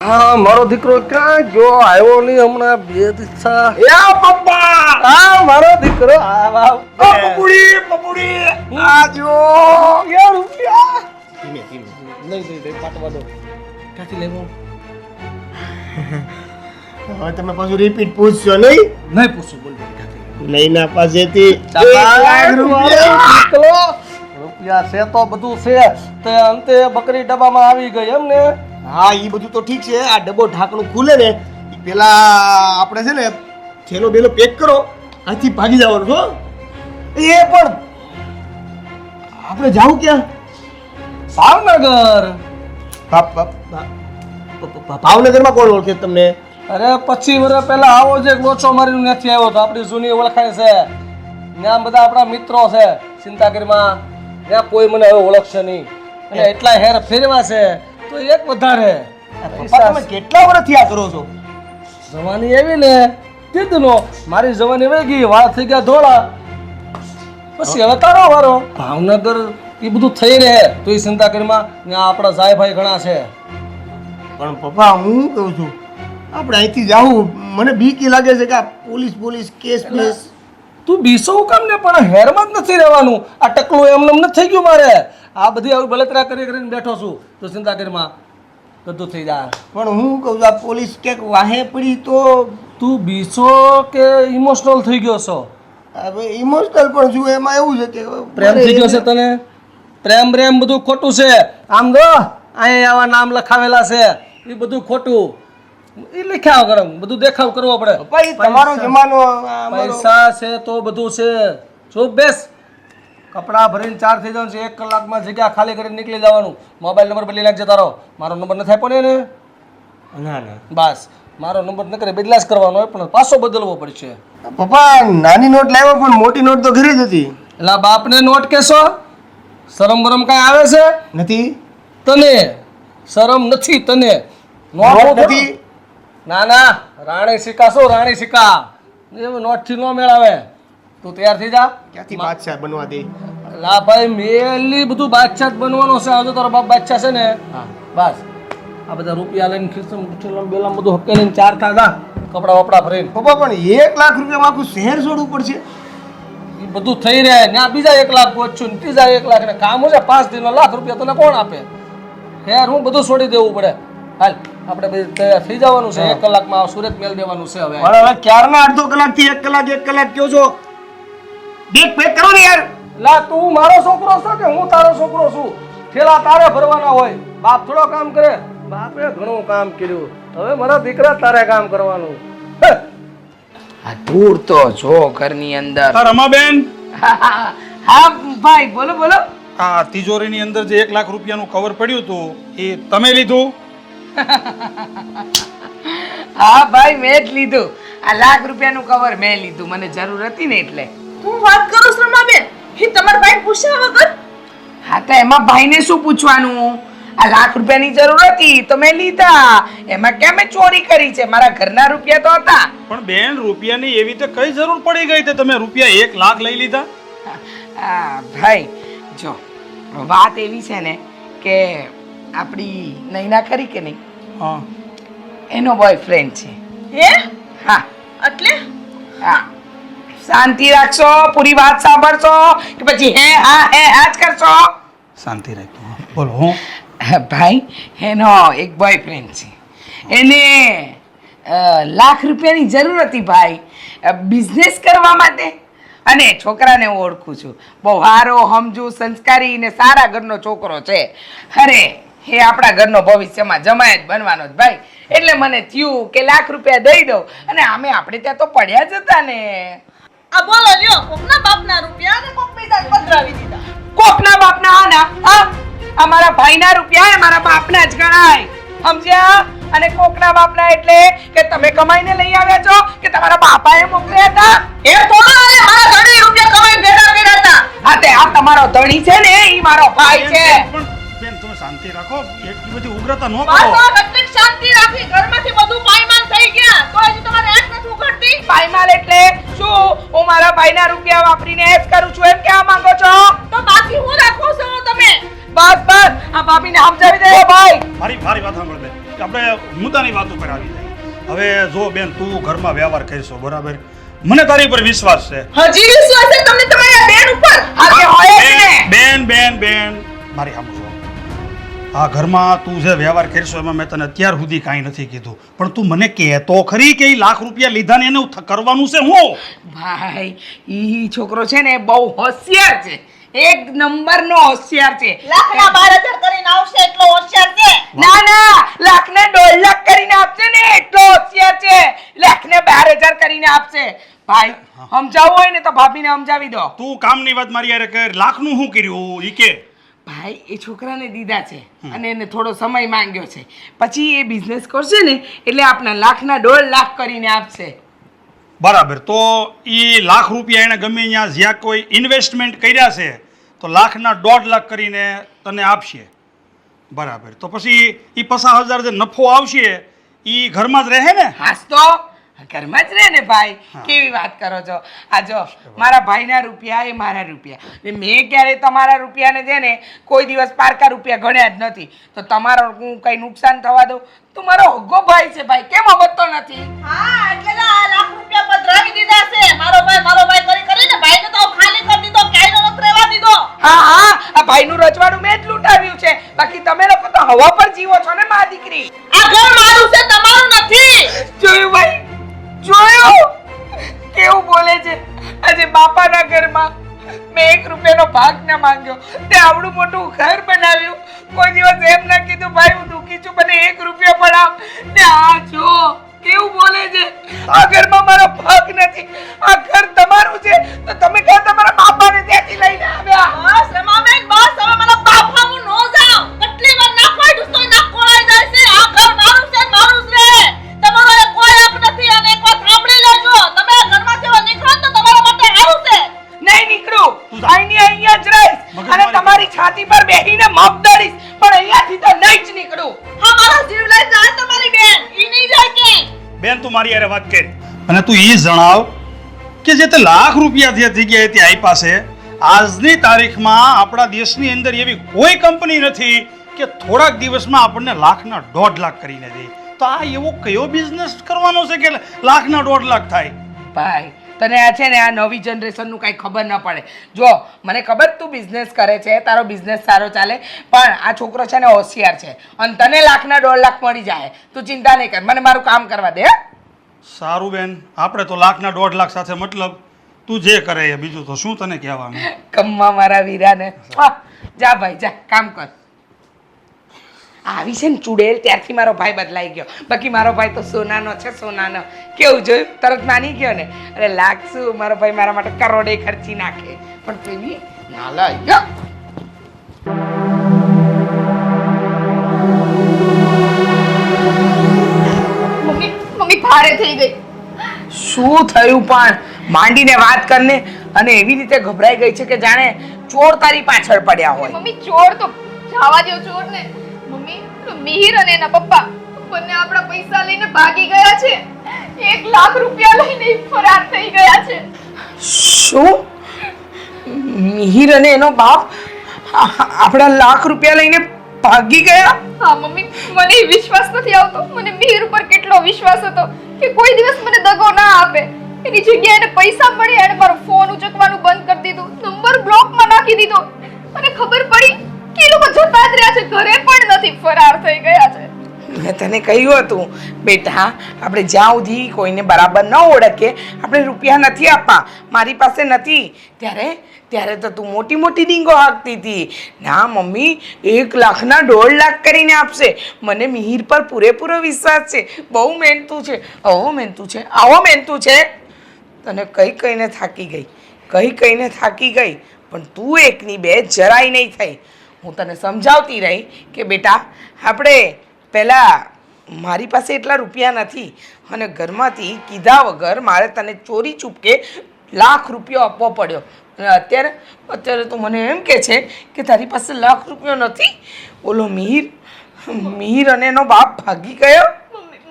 હા, મારો દીકરો ક્યાં ગયો? આવ્યો નહીં હમણાં 2 દિવસા. એ પપ્પા! હા, મારો દીકરો આવ. પપુડી આ જો યાર રૂપિયા નહીં પાટવા દો. ક્યાંથી લેવો? હવે તમે પાછું રિપીટ પૂછશો નહીં? નહીં પૂછું, બોલ ક્યાંથી નૈના પાસેથી 1 લાખ રૂપિયા. રૂપિયા છે તો બધું છે, તે અંતે બકરી ડબ્બામાં આવી ગઈ એમ ને? હા, એ બધું તો ઠીક છે. આ ડબ્બો ઢાંકણું ખુલે ને ઈ પેલા આપણે છે ને થેલો બેલો પેક કરો, આથી ભાગી જવાનું છો. એ પણ આપણે જાવું ક્યાં? ભાવનગર. ભાવનગરમાં કોણ ઓળખે તમને? અરે 25 વર્ષ પહેલા આવો જ એક લોચો મારીને નથી આવ્યો તો આપણી જૂની ઓળખાણ છે. ત્યાં બધા આપણા મિત્રો છે ચિંતાગીરીમાં, ત્યાં કોઈ મને હવે ઓળખશે નહીં. અને એટલા હેર ફેરવા છે તો એક વધારે. પપ્પા, તમે કેટલા વર્ષથી આ કરો છો? જવાની એવી ને કીધું, મારી જવાની વહી ગઈ, વાળ થઈ ગયા ધોળા, પછી હવે તારો વારો. ભાવનગર એ બધું થઈ રહે તો એ ચિંતાગીરીમાં ત્યાં આપણા સાહેબાઈ ઘણા છે. પણ પપ્પા, હું કહું છું આપણે અહીંથી જાવું, મને બીક લાગે છે કે આ પોલીસ કેસ. તું બીસો કામ ને, પણ હેરમાં જ નથી રહેવાનું. આ ટકલું એમને નથી થઈ ગયું મારે. આ બધી આવી બળતરા કરીને બેઠો છું તો ચિંતાગીરીમાં બધું થઈ જાય. પણ હું કહું છું આ પોલીસ ક્યાંક વાહે પડી તો? તું બીસો કે ઇમોશનલ થઈ ગયો છો? હવે ઇમોશનલ પણ છું, એમાં એવું છે કે પ્રેમ થઈ ગયો છે તને? પ્રેમ બધું ખોટું છે. આમ જો અહીંયા આવા નામ લખાવેલા છે, એ બધું ખોટું. એ લખ્યા કરે, બધું દેખાવ કરવો પડે. ભાઈ તમારો જમાનો પૈસા છે તો બધું છે. ચૂપ બેસ. કપડાં ભરીને 4 થઈ જવાનું છે, 1 કલાકમાં જગ્યા ખાલી કરીને નીકળી જવાનું. મોબાઈલ નંબર બદલી નાખજે તારો. મારો નંબર નથી આપ્યો ને? ના બસ મારો નંબર ન કરે બદલાશ કરવાનો હોય, પણ પાછો બદલવો પડશે. પપ્પા, નાની નોટ લાવ્યો પણ મોટી નોટ તો ઘરે જ હતી. એટલે બાપને નોટ કેશો? શરમ બરમ કાંઈ આવે છે નથી? તને શરમ નથી? તને નોટ નથી? ના, રાણી સિક્કા શું રાણી સિક્કા, એવું નોટથી ન મેળાવે. તું તૈયાર થઈ જા. ક્યાંથી બાદશાહ બનવા દે? લા ભાઈ, મેલી બધું બાદશાહ જ બનવાનો છે. હવે તારો બાપ બાદશાહ છે ને? બસ આ બધા રૂપિયા લઈને ખીચમ બેલામ બધું હકે લઈને 4 થા કપડા વપડા ભરીને. પપ્પા, પણ 1 લાખ રૂપિયામાં આખું શહેર છોડવું પડશે? એ બધું થઈ રહે ને. બીજા 1 લાખ પહોંચશું ને ત્રીજા 1 લાખ ને કામ છે 5 દિનનો ₹1 લાખ તને કોણ આપે? યાર હું બધું છોડી દેવું પડે. હાલ આપણે બધી તૈયાર થઈ જવાનું છે. 1 કલાકમાં સુરત મેલ દેવાનું છે. હવે પણ હવે ક્યારના અડધો કલાકથી 1 કલાક કયો છો? બેગ પેક કરો ને યાર. લા, તું મારો છોકરો છો કે હું તારો છોકરો છું? થેલા તારે ભરવાના હોય. બાપ થોડો કામ કરે? બાપે ઘણું કામ કર્યું, હવે મારા દીકરા તારે કામ કરવાનું. આ ધૂળ તો જો ઘરની અંદર. રમાબેન, હા ભાઈ, બોલો બોલો. આ તિજોરીની અંદર જે 1 લાખ રૂપિયાનું કવર પડ્યું હતું એ તમે લીધું? હા ભાઈ, મેં જ લીધું. આ ₹1 લાખનું કવર મેં લીધું, મને જરૂર હતી ને એટલે. હું વાત કરું છું રમાબેન, એ તમારા ભાઈ પૂછ્યા વગર? હા તો એમાં ભાઈને શું પૂછવાનું? આ ₹1 લાખની જરૂર હતી તો મેં લીધા. એમાં કેમ મેં ચોરી કરી છે? મારા ઘરના રૂપિયા તો હતા. પણ બેન, રૂપિયાની એવી તો કઈ જરૂર પડી ગઈ તે તમે રૂપિયા 1 લાખ લઈ લીધા? હા ભાઈ, જો વાત એવી છે ને કે આપણી નૈના ખરી કે નહીં, હા એનો બોયફ્રેન્ડ છે. હે હા એટલે હા, શાંતિ રાખશો, પૂરી વાત સાંભળશો કે પછી હે હા હે આ જ કરશો? શાંતિ રાખજો. બોલો હું ભાઈ, એનો એક બોયફ્રેન્ડ છે. એને લાખ રૂપિયાની જરૂર હતી ભાઈ, બિઝનેસ કરવા માટે. અને છોકરાને હું ઓળખું છું, બહુ સારો, સમજુ, સંસ્કારી ને સારા ઘરનો છોકરો છે. અરે એ આપણા ઘરનો ભવિષ્યમાં જમાય જ બનવાનો જ ભાઈ. એટલે મને થયું કે લાખ રૂપિયા દઈ દઉં, અને આમે આપણે ત્યાં તો પડ્યા જ હતા ને. આ બોલો લ્યો કોકના બાપના રૂપિયા અને કોક બીજા પધરાવી દીધા. કોકના બાપના આના, હા, અમારા ભાઈના રૂપિયા એ મારા બાપના જ ગણાય, સમજ્યા? અને કોકના બાપના એટલે કે તમે કમાઈને લઈ આવ્યા છો કે તમારા બાપાએ મોકલ્યા હતા? એ થોડા અરે મારા ધણી રૂપિયા કમાઈ ભેગા કર્યા હતા. હા, તે આ તમારો ધણી છે ને, એ મારો ભાઈ છે. પણ બેન તમે શાંતિ રાખો, એટલી બધી ઉગ્રતા ન બસ કરો. આ કેટલીક શાંતિ રાખી, ઘરમાંથી બધું પાયમાલ થઈ ગયા તો હજી તમારે એક નથી ઉઘડતી. પાયમાલ એટલે શું? હું મારા ભાઈના રૂપિયા વાપરીને એસ કરું છું એમ કહેવા માંગો છો? તો બાકી હું રાખો છો તમે? બસ બસ, આ ભાભીને સમજાવી દે ભાઈ. મારી મારી વાત સાંભળ બેન, આપણે મુદ્દાની વાત ઉપર આવી જાય. હવે જો બેન તું ઘરમાં વ્યવહાર કરીશો, બરાબર, મને તારી ઉપર વિશ્વાસ છે. હજી વિશ્વાસ છે તમને તમારી આ બેન ઉપર? હા, તે હોય જ ને. બેન બેન બેન મારી સમજો, આ ઘરમાં તું જે વ્યવહાર કરશો એમાં મેં તને અત્યાર સુધી કાંઈ નથી કીધું, પણ તું મને કહેતો ખરી કે એ લાખ રૂપિયા લીધા ને એને કરવાનું છે હું? ભાઈ, ઈ છોકરો છે ને બહુ હોશિયાર છે, એક નંબરનો હોશિયાર છે. લાખના 12,000 કરીને આવશે એટલો હોશિયાર છે. ના ના, લાખને 1.5 લાખ કરીને આપશે ને એટલો હોશિયાર છે. લાખને 12,000 કરીને આપશે. ભાઈ, સમજાવવું હોય ને તો ભાભીને સમજાવી દો. તું કામની વાત મારી યારે કર. લાખનું શું કર્યું ઈ કે? ભાઈ, એ છોકરાને દીધા છે અને એને થોડો સમય માંગ્યો છે, પછી એ બિઝનેસ કરશે ને એટલે આપણા લાખના 1.5 લાખ કરીને આપશે. બરાબર, તો એ લાખ રૂપિયા એને ગમે ત્યાં જ્યાં કોઈ ઇન્વેસ્ટમેન્ટ કર્યા છે તો લાખના 1.5 લાખ કરીને તને આપશે. બરાબર, તો પછી એ 50,000 જે નફો આવશે એ ઘરમાં જ રહે ને? હાસ તો ઘરમાં જ રહે ને ભાઈ. કેવી વાત કરો છો? આ જો મારા ભાઈના રૂપિયા એ મારા રૂપિયા, ને મેં ક્યારે તમારા રૂપિયાને છે ને કોઈ દિવસ પારકા રૂપિયા ગણ્યા જ નથી. તો તમારો હું કઈ નુકસાન થવા દઉં? તું મારો હગ્ગો ભાઈ છે ભાઈ, કેમ સમજતો નથી? હા એટલે તો આ લાખ રૂપિયા પધરાવી દીધા છે. મારો ભાઈ કરી કરીને ભાઈને તો ખાલી કરી દીધો, ક્યાંય ન રહેવા દીધો. હા હા, આ ભાઈનું રજવાડું મેં જ લૂંટાવ્યું છે, બાકી તમે લોકો તો હવા પર જીવો છો ને મા દીકરી. આ ઘર મારું છે, તમારું નથી. જોયું ભાઈ, જોયું કેવું બોલે છે? આજે બાપાના ઘરમાં મેં 1 રૂપિયાનો ભાગ ના માંગ્યો, તે આવડું મોટું ઘર બનાવ્યું, કોઈ દિવસ એમ ના કીધું ભાઈ હું દુખી છું મને 1 રૂપિયા પણ આપ. ને આ જો કેવું બોલે છે? આ ઘરમાં મારો ભાગ નથી, આ ઘર તમારું છે, તો તમે ક્યાં તમારા બાપાને ત્યાંથી લઈને આવ્યા? બસ રમાબેન બસ, હવે મને બાપા હું નો જાઉં. કેટલી વાર નાખવાય દુસ્તો નાક કોળાઈ જાય છે. આ ઘર મારું છે, મારું જ રહે. તમારો એ કોઈ હક નથી. અને એક વાત સાંભળી લેજો, તમે આ ઘરમાંથી હવે નીકળો તો તમારા માટે સારું છે. નહીં નીકળું, અહીંયા જ રહીશ અને તમારી છાતી પર બેહીને મગ દળીશ, પણ અહીંયાથી તો નહીં જ નીકળું. હા મારો જીવ લઈ જાય તમારી બેન, ઈ નહીં જાય કે? બેન તું મારી યારે વાત કરી અને તું એ જણાવ કે જે તે લાખ રૂપિયા જે જગ્યાએ તે આપ્યા છે, આજની તારીખમાં આપણા દેશની અંદર એવી કોઈ કંપની નથી કે થોડાક દિવસમાં આપણને લાખના 1.5 લાખ કરીને દે. તો આ એવો કયો બિઝનેસ કરવાનો છે કે લાખના 1.5 લાખ થાય? ભાઈ, તને આ છે ને આ નવી જનરેશનનું કાંઈ ખબર ન પડે. જો મને ખબર તું બિઝનેસ કરે છે, તારો બિઝનેસ સારો ચાલે, પણ આ છોકરો છે ને હોશિયાર છે અને તને લાખના 1.5 લાખ મળી જાય. તું ચિંતા નહીં કર, મને મારું કામ કરવા દે. સારું બેન, આપણે તો લાખના 1.5 લાખ સાથે મતલબ, તું જે કરે એ, બીજું તો શું તને કહેવાનું. કમ્મા મારા વીરાને. જા ભાઈ જા, કામ કર. આવી છે ને ચુડેલ ત્યારથી મારો ભાઈ બદલાઈ ગયો, બાકી મારો ભાઈ તો સોનાનો છે, સોનાનો. કેવું જોયું? તરત માની ગયો ને. અરે લાગશું મારો ભાઈ મારા માટે કરોડે ખર્ચી નાખે, પણ પેલી નાલાયક. મમ્મી ભારે થઈ ગઈ. શું થયું પણ? માંડીને વાત કરને. અને એવી રીતે ગભરાઈ ગઈ છે કે જાણે ચોર તારી પાછળ પડ્યા હોય. મમ્મી ચોર તો જવા દો, ચોર ને. મમ્મી મિહિર અને એના પપ્પા બંને આપણા પૈસા લઈને ભાગી ગયા છે. 1 લાખ રૂપિયા લઈને ફરાર થઈ ગયા છે. શું? મિહિર અને એનો બાપ આપણા લાખ રૂપિયા લઈને ભાગી ગયા? હા મમ્મી, મને ઈ વિશ્વાસ નથી આવતો. મને મિહિર ઉપર કેટલો વિશ્વાસ હતો કે કોઈ દિવસ મને દગો ના આપે. એની જગ્યાએ એને પૈસા મળ્યા, એને મારો ફોન ઉચકવાનું બંધ કરી દીધું, નંબર બ્લોકમાં નાખી દીધો. મને ખબર પડી કે એ લોકો જતા જ રહ્યા છે, ઘરે પણ નથી, ફરાર થઈ ગયા છે. મેં તને કહ્યું હતું બેટા, આપણે જ્યાં સુધી કોઈને બરાબર ન ઓળખે આપણે રૂપિયા નથી આપવા. મારી પાસે નથી ત્યારે તો તું મોટી મોટી ડીંગો હાંકતી હતી. ના મમ્મી, 1 લાખના 1.5 લાખ કરીને આપશે. મને મિહિર પર પૂરેપૂરો વિશ્વાસ છે. બહુ મહેનતું છે, આવો મહેનતું છે. તને કહીને થાકી ગઈ, પણ તું એકની બે જરાય નહીં થઈ. હું તને સમજાવતી રહી કે બેટા, આપણે પહેલાં મારી પાસે એટલા રૂપિયા નથી અને ઘરમાંથી કીધા વગર મારે તને ચોરી ચૂપકે ₹1 લાખ આપવો પડ્યો. અને અત્યારે તું મને એમ કહે છે કે તારી પાસે ₹1 લાખ નથી? ઓલો મિહિર અને એનો બાપ ભાગી ગયો.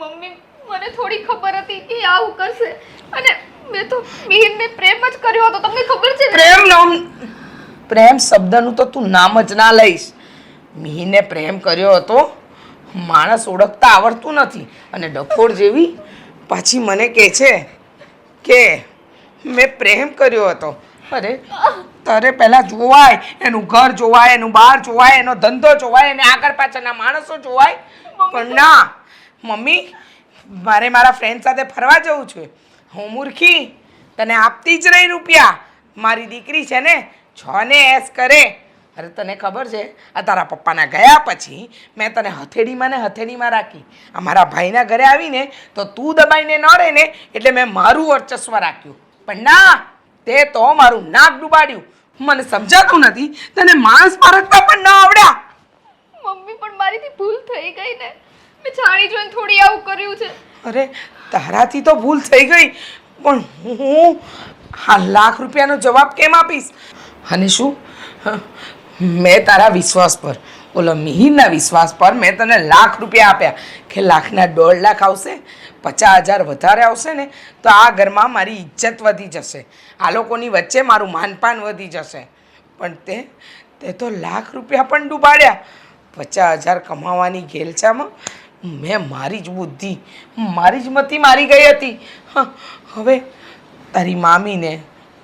મમ્મી, મને થોડી ખબર હતી કે આવું કરશે, અને મેં તો મિહિરને પ્રેમ જ કર્યો હતો. તમને ખબર છે ને? પ્રેમ શબ્દનું તો તું નામ જ ના લઈશ. મિહિરને પ્રેમ કર્યો હતો. માણસ ઓળખતા આવડતું નથી અને ડફોડ જેવી પાછી મને કહે છે કે મેં પ્રેમ કર્યો હતો. અરે તારે પહેલાં જોવાય, એનું ઘર જોવાય, એનું બહાર જોવાય, એનો ધંધો જોવાય, એને આગળ પાછળના માણસો જોવાય. પણ ના મમ્મી, મારે મારા ફ્રેન્ડ સાથે ફરવા જવું છે. હું મૂર્ખી તને આપતી જ નહીં રૂપિયા. મારી દીકરી છે ને 6 ને એસ કરે. અરે તને ખબર છે, આ તારા પપ્પાના ગયા પછી મેં તને હથેળીમાં રાખી. આ મારા ભાઈના ઘરે આવીને તો તું દબાઈને ન રહે ને એટલે મેં મારું વર્ચસ્વ રાખ્યું. પણ ના, તે તો મારું નાક ડૂબાડ્યું. મને સમજાતું નથી, તને માણસ પારખતા પણ ન આવડ્યા. મમ્મી, પણ મારીથી ભૂલ થઈ ગઈ ને. મેં જાણી જોઈને થોડી આવું કર્યું છે. અરે તારાથી તો ભૂલ થઈ ગઈ, પણ હું આ ₹1 લાખનો જવાબ કેમ આપીશ? અને શું મેં તારા વિશ્વાસ પર, ઓલો મિહિરના વિશ્વાસ પર મેં તને ₹1 લાખ આપ્યા કે ₹1 લાખના 1.5 લાખ આવશે, 50,000 વધારે આવશે ને તો આ ઘરમાં મારી ઇજ્જત વધી જશે, આ લોકોની વચ્ચે મારું માનપાન વધી જશે. પણ તે તો ₹1 લાખ પણ ડૂબાડ્યા. 50,000 કમાવાની ઘેલછામાં મેં મારી જ બુદ્ધિ, મારી જ મતી મારી ગઈ હતી. હવે તારી મામીને,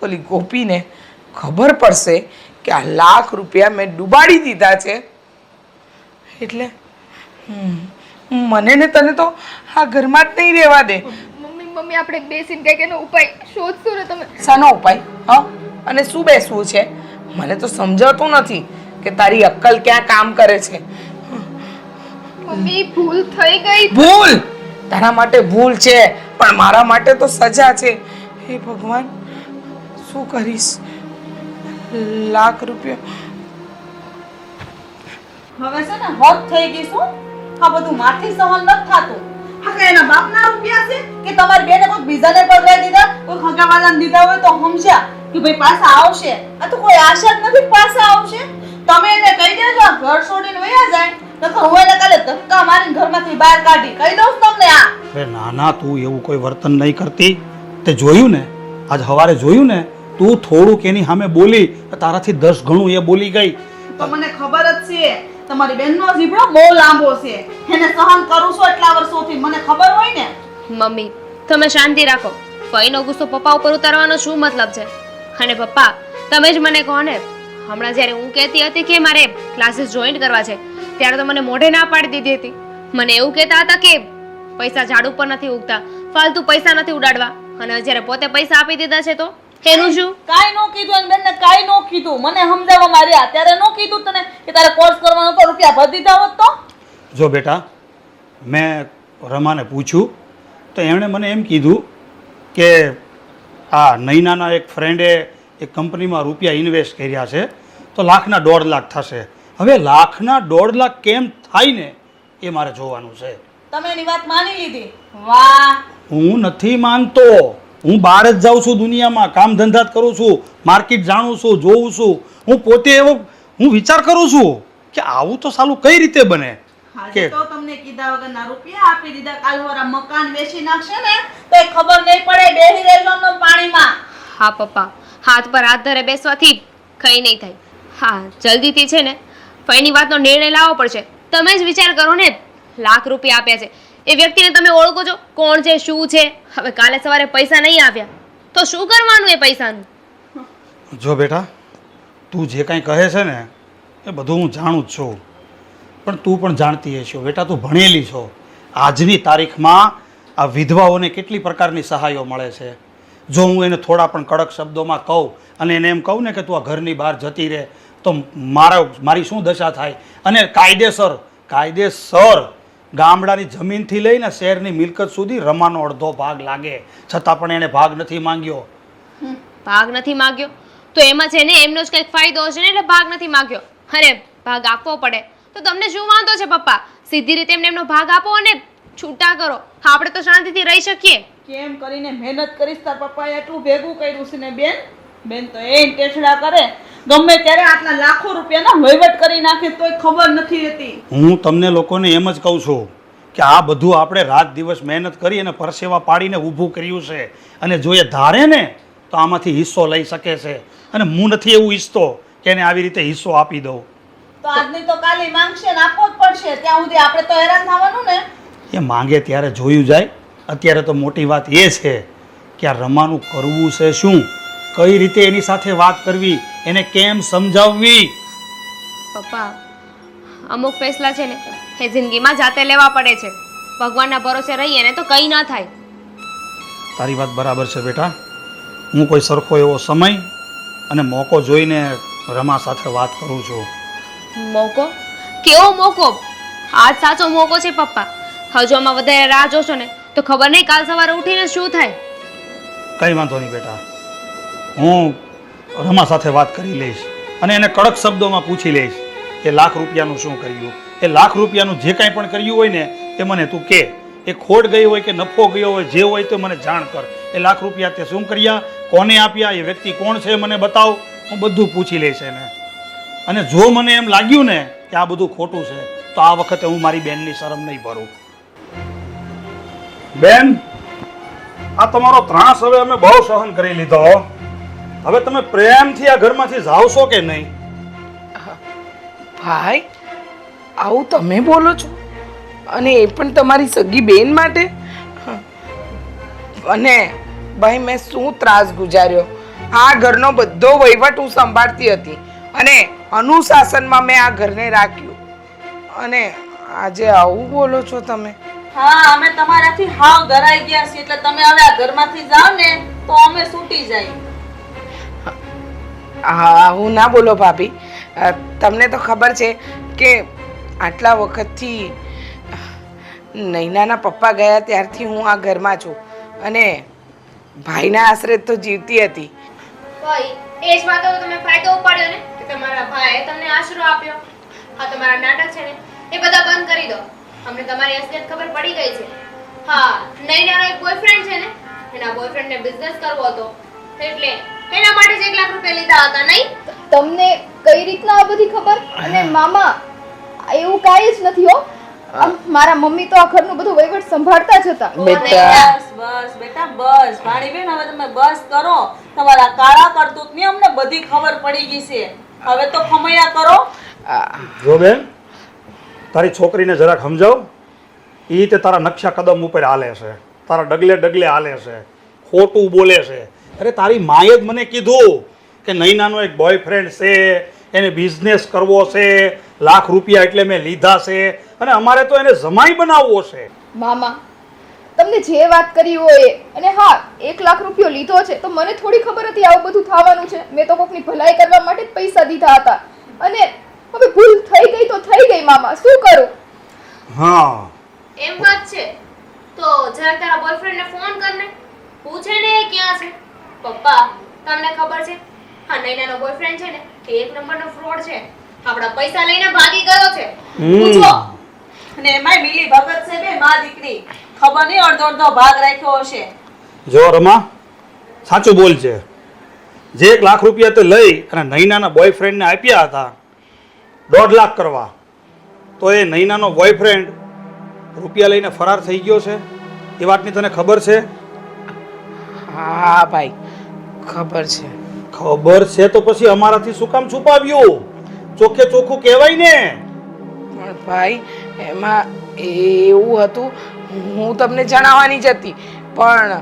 ઓલી ગોપીને ખબર પડશે કે આ ₹1 લાખ મેં ડૂબાડી દીધા છે, એટલે મને ને તને તો આ ઘરમાં જ નહીં રહેવા દે. મમ્મી, આપણે બેસીને કંઈક એનો ઉપાય શોધશું ને. તમે શાનો ઉપાય? હા, અને શું બેસવું છે? મને તો સમજાતું નથી કે તારી અક્કલ ક્યાં કામ કરે છે. મમ્મી, ભૂલ થઈ ગઈ. ભૂલ તારા માટે ભૂલ છે, પણ મારા માટે તો સજા છે. હે ભગવાન, શું કરીશ? ₹1 લાખ હવે છે ને હદ થઈ ગઈ. શું આ બધું માથી સહન નથી થાતું? હા, કે એના બાપના રૂપિયા છે કે તમારી બેને કોઈ બીજાને પગાર દીધા, કોઈ ખગાવાલાને દીધા હોય તો સમજ્યા કે ભાઈ પાછા આવશે. આ તો કોઈ આશા જ નથી પાછા આવશે. તમે એને કહી દેજો આ ઘર છોડીને વયા જાય, નકર હું એને કાલે ધક્કા મારીને ઘરમાંથી બહાર કાઢી. કહી દઉં તમને આ. અરે ના, તું એવું કોઈ વર્તન નહીં કરતી. તે જોયું ને, આજ સવારે જોયું ને, તું થોડુંક એની સામે બોલી, તારાથી 10 ગણું એ બોલી ગઈ. તો મને ખબર જ છે તમારી બેનનો જીભડો બહુ લાંબો છે, એને સહન કરું છું એટલા વર્ષોથી, મને ખબર હોય ને. મમ્મી, તમે શાંતિ રાખો. ફઈનો ગુસ્સો પપ્પા ઉપર ઉતારવાનો શું મતલબ છે? અને પપ્પા, તમે જ મને કહો ને, હમણાં જ્યારે હું કહેતી હતી કે મારે ક્લાસીસ જોઈન કરવા છે ત્યારે તો મને મોઢે ના પાડી દીધી હતી. મને એવું કહેતા હતા કે પૈસા ઝાડ ઉપર નથી ઉગતા, ફાલતુ પૈસા નથી ઉડાડવા. અને જ્યારે પોતે પૈસા આપી દીધા છે તો એનું શું? કાઈ નો કીધું અને બેનને કાઈ નો કીધું. મને સમજાવવા માર્યા ત્યારે નો કીધું તને કે તારે કોર્સ કરવાનો તો રૂપિયા ભરી દીધા હોત તો. જો બેટા, મેં રમાને પૂછ્યું તો એમણે મને એમ કીધું કે આ નૈનાના એક ફ્રેન્ડે એક કંપનીમાં રૂપિયા ઇન્વેસ્ટ કર્યા છે તો ₹1 લાખના 1.5 લાખ થશે. હવે ₹1 લાખના 1.5 લાખ કેમ થાય ને એ મારે જોવાનું છે. તમે એની વાત માની લીધી? વાહ. હું નથી માનતો. હું બહાર જ જાઉં છું, દુનિયામાં કામ ધંધા જ કરું છું, માર્કેટ જાણું છું, જોઉં છું. હું પોતે હું વિચાર કરું છું કે આવું તો સાલું કઈ રીતે બને. આજે તો તમને કીધા વગરના રૂપિયા આપી દીધા, કાલ હોરા મકાન વેચી નાખશે ને તો એ ખબર નહીં પડે, બેહી રહેજો ને પાણીમાં. હા પપ્પા, હાથ પર હાથ ધરે બેસવાથી કંઈ નહીં થાય. હા, જલ્દીથી છે ને ફઈની વાતનો નિર્ણય લાવવો પડશે. તમે જ વિચાર કરો ને, લાખ રૂપિયા આપ્યા છે, એ વ્યક્તિને તમે ઓળખો છો કોણ છે, શું છે? હવે કાલે સવારે પૈસા નહીં આપ્યા તો શું કરવાનું એ પૈસાનું? જો બેટા, તું જે કાંઈ કહે છે ને એ બધું હું જાણું જ છું, પણ તું પણ જાણતી હશો બેટા, તું ભણેલી છો. આજની તારીખમાં આ વિધવાઓને કેટલી પ્રકારની સહાયો મળે છે. જો હું એને થોડા પણ કડક શબ્દોમાં કહું અને એને એમ કહું ને કે તું આ ઘરની બહાર જતી રહે તો મારી શું દશા થાય. અને કાયદેસર ગામડાની જમીનથી લઈને શહેરની મિલકત સુધી રમાનો અડધો ભાગ લાગે, છતાં પણ એને ભાગ નથી માંગ્યો. ભાગ નથી માંગ્યો તો એમાં છે ને એમનો જ કંઈક ફાયદો હશે ને, એટલે ભાગ નથી માંગ્યો. અરે ભાગ આપવો પડે તો તમને શું વાંધો છે પપ્પા? સીધી રીતે એમનો ભાગ આપો અને છૂટા કરો. આપણે તો શાંતિથી રહી શકીએ. કેમ કરીને મહેનત કરીશ, તાર પપ્પાએ એટલું ભેગું કર્યું છે ને બેન તો એ ટેચડા કરે, ગમે ત્યારે આટલા લાખો રૂપિયાનો વહીવટ કરી નાખે તોય ખબર નથી રહેતી. હું તમને લોકોને એમ જ કહું છું કે આ બધું આપણે રાત દિવસ મહેનત કરી અને પરસેવા પાડીને ઊભું કર્યું છે, અને જો એ ધારે ને તો આમાંથી હિસ્સો લઈ શકે છે. અને હું નથી એવું ઈચ્છતો કે એને આવી રીતે હિસ્સો આપી દઉં. તો આજની તો કાલે માંગશે ને આપવો જ પડશે. ત્યાં સુધી આપણે તો હેરાન થવાનું ને. એ માંગે ત્યારે જોયું જાય. અત્યારે તો મોટી વાત એ છે કે આ રમાનું કરવું છે શું, કઈ રીતે એની સાથે વાત કરવી, એને કેમ સમજાવવી. પપ્પા, અમુક ફેસલા છે ને એ જિંદગીમાં જાતે લેવા પડે છે. ભગવાનના ભરોસે રહીએ ને તો કંઈ ન થાય. તારી વાત બરાબર છે બેટા. હું કોઈ સરખો એવો સમય અને મોકો જોઈને રમા સાથે વાત કરું છું. મોકો? કેવો મોકો? આજ સાચો મોકો છે પપ્પા. હજુ આમાં વધારે રાહ જોશો ને તો ખબર નહીં કાલ સવારે ઉઠીને શું થાય. કંઈ વાંધો નહીં બેટા, હું રમા સાથે વાત કરી લઈશ અને એને કડક શબ્દોમાં પૂછી લઈશ કે લાખ રૂપિયાનું શું કર્યું. એ લાખ રૂપિયાનું જે કાંઈ પણ કર્યું હોય ને એ મને તું કહે. એ ખોટ ગઈ હોય કે નફો ગયો હોય, જે હોય તો મને જાણ કર. એ લાખ રૂપિયા તે શું કર્યા, કોને આપ્યા, એ વ્યક્તિ કોણ છે મને બતાવ. હું બધું પૂછી લઈશ એને. અને જો મને એમ લાગ્યું ને કે આ બધું ખોટું છે તો આ વખતે હું મારી બેનની શરમ નહીં ભરું. બેન, આ તમારો ત્રાસ હવે અમે બહુ સહન કરી લીધો. હવે તમે પ્રેમથી આ ઘરમાંથી જાવશો કે નહીં? ભાઈ, આવું તમે બોલો છો? અને એ પણ તમારી સગી બેન માટે? અને ભાઈ, મેં શું ત્રાસ ગુજાર્યો. આ ઘરનો બધો વહીવટ હું સંભાળતી હતી અને અનુશાસનમાં મેં આ ઘરને રાખ્યું, અને આજે આવું બોલો છો તમે? હા, અમે તમારાથી હાવ ડરાઈ ગયા છીએ, એટલે તમે હવે આ ઘરમાંથી જાવ ને તો અમે છૂટી જાય. હા, હું ના બોલો ભાભી. તમને તો ખબર છે કે આટલા વખતથી નૈનાના પપ્પા ગયા ત્યારથી હું આ ઘરમાં છું અને ભાઈના આશરે તો જીવતી હતી. ભાઈ, એ જ વાતો તમે ફાયદો ઉપાડ્યો ને કે તમારા ભાઈએ તમને આશરો આપ્યો. હા, તમારા નાટક છે ને એ બધા બંધ કરી દો. અમને તમારી અસલિયત ખબર પડી ગઈ છે. હા, નૈનાનો એક બોયફ્રેન્ડ છે ને, એના બોયફ્રેન્ડને બિઝનેસ કરવો હતો એટલે એના માટે જ 1 લાખ રૂપિયા લીધા હતા, નહીં? તમને કઈ રીતના આ બધી ખબર? અને મામા, એવું કાંઈ જ નથી હો. મારા મમ્મી તો આ ઘરનું બધું વહીવટ સંભાળતા જ હતા. બસ બેટા બસ. ભાણીબેન, હવે તમે બસ કરો. તમારા કાળા કરતૂતની અમને બધી ખબર પડી ગઈ છે. હવે તો ખમૈયા કરો. જો બેન, તારી છોકરીને જરાક સમજાવ. એ તે તારા નકશા કદમ ઉપર હાલે છે, તારા ડગલે ડગલે હાલે છે, ખોટું બોલે છે. અરે તારી માએ જ મને કીધું કે નૈનાનો એક બોયફ્રેન્ડ છે, એને બિઝનેસ કરવો છે, લાખ રૂપિયા એટલે મેં લીધા છે અને અમારે તો એને જમાઈ બનાવવો છે. મામા, તમને જે વાત કરી હોય અને હા 1 લાખ રૂપિયો લીધો છે તો મને થોડી ખબર હતી આવું બધું થવાનું છે. મેં તો કોકની ભલાઈ કરવા માટે જ પૈસા દીધા હતા અને હવે ભૂલ થઈ ગઈ તો થઈ ગઈ મામા, શું કરું? હા, એમ વાત છે તો જરા તારા બોયફ્રેન્ડને ફોન કરને, પૂછે ને એ ક્યાં છે. પપ્પા, તમને ખબર છે હા નૈનાનો બોયફ્રેન્ડ છે ને એ 1 નંબરનો ફ્રોડ છે. આપણા પૈસા લઈને ભાગી ગયો છે. પૂછો. અને એમાંય મિલી ભગત છે બે માં દીકરી. ખબર નહીં અડધો ભાગ રાખ્યો હશે. જો રમા, સાચું બોલ છે. જે 1 લાખ રૂપિયા તે લઈ અને નૈનાના બોયફ્રેન્ડને આપ્યા હતા 1.5 લાખ કરવા, તો એ નૈનાનો બોયફ્રેન્ડ રૂપિયા લઈને ફરાર થઈ ગયો છે. એ વાતની તને ખબર છે? હા ભાઈ, ખબર છે. ખબર છે તો પછી અમારાથી શું કામ છુપાવ્યું? ચોખ્ખે ચોખ્ખું કહેવાય ને. પણ ભાઈ એમાં એવું હતું, હું તમને જણાવવાની જ હતી, પણ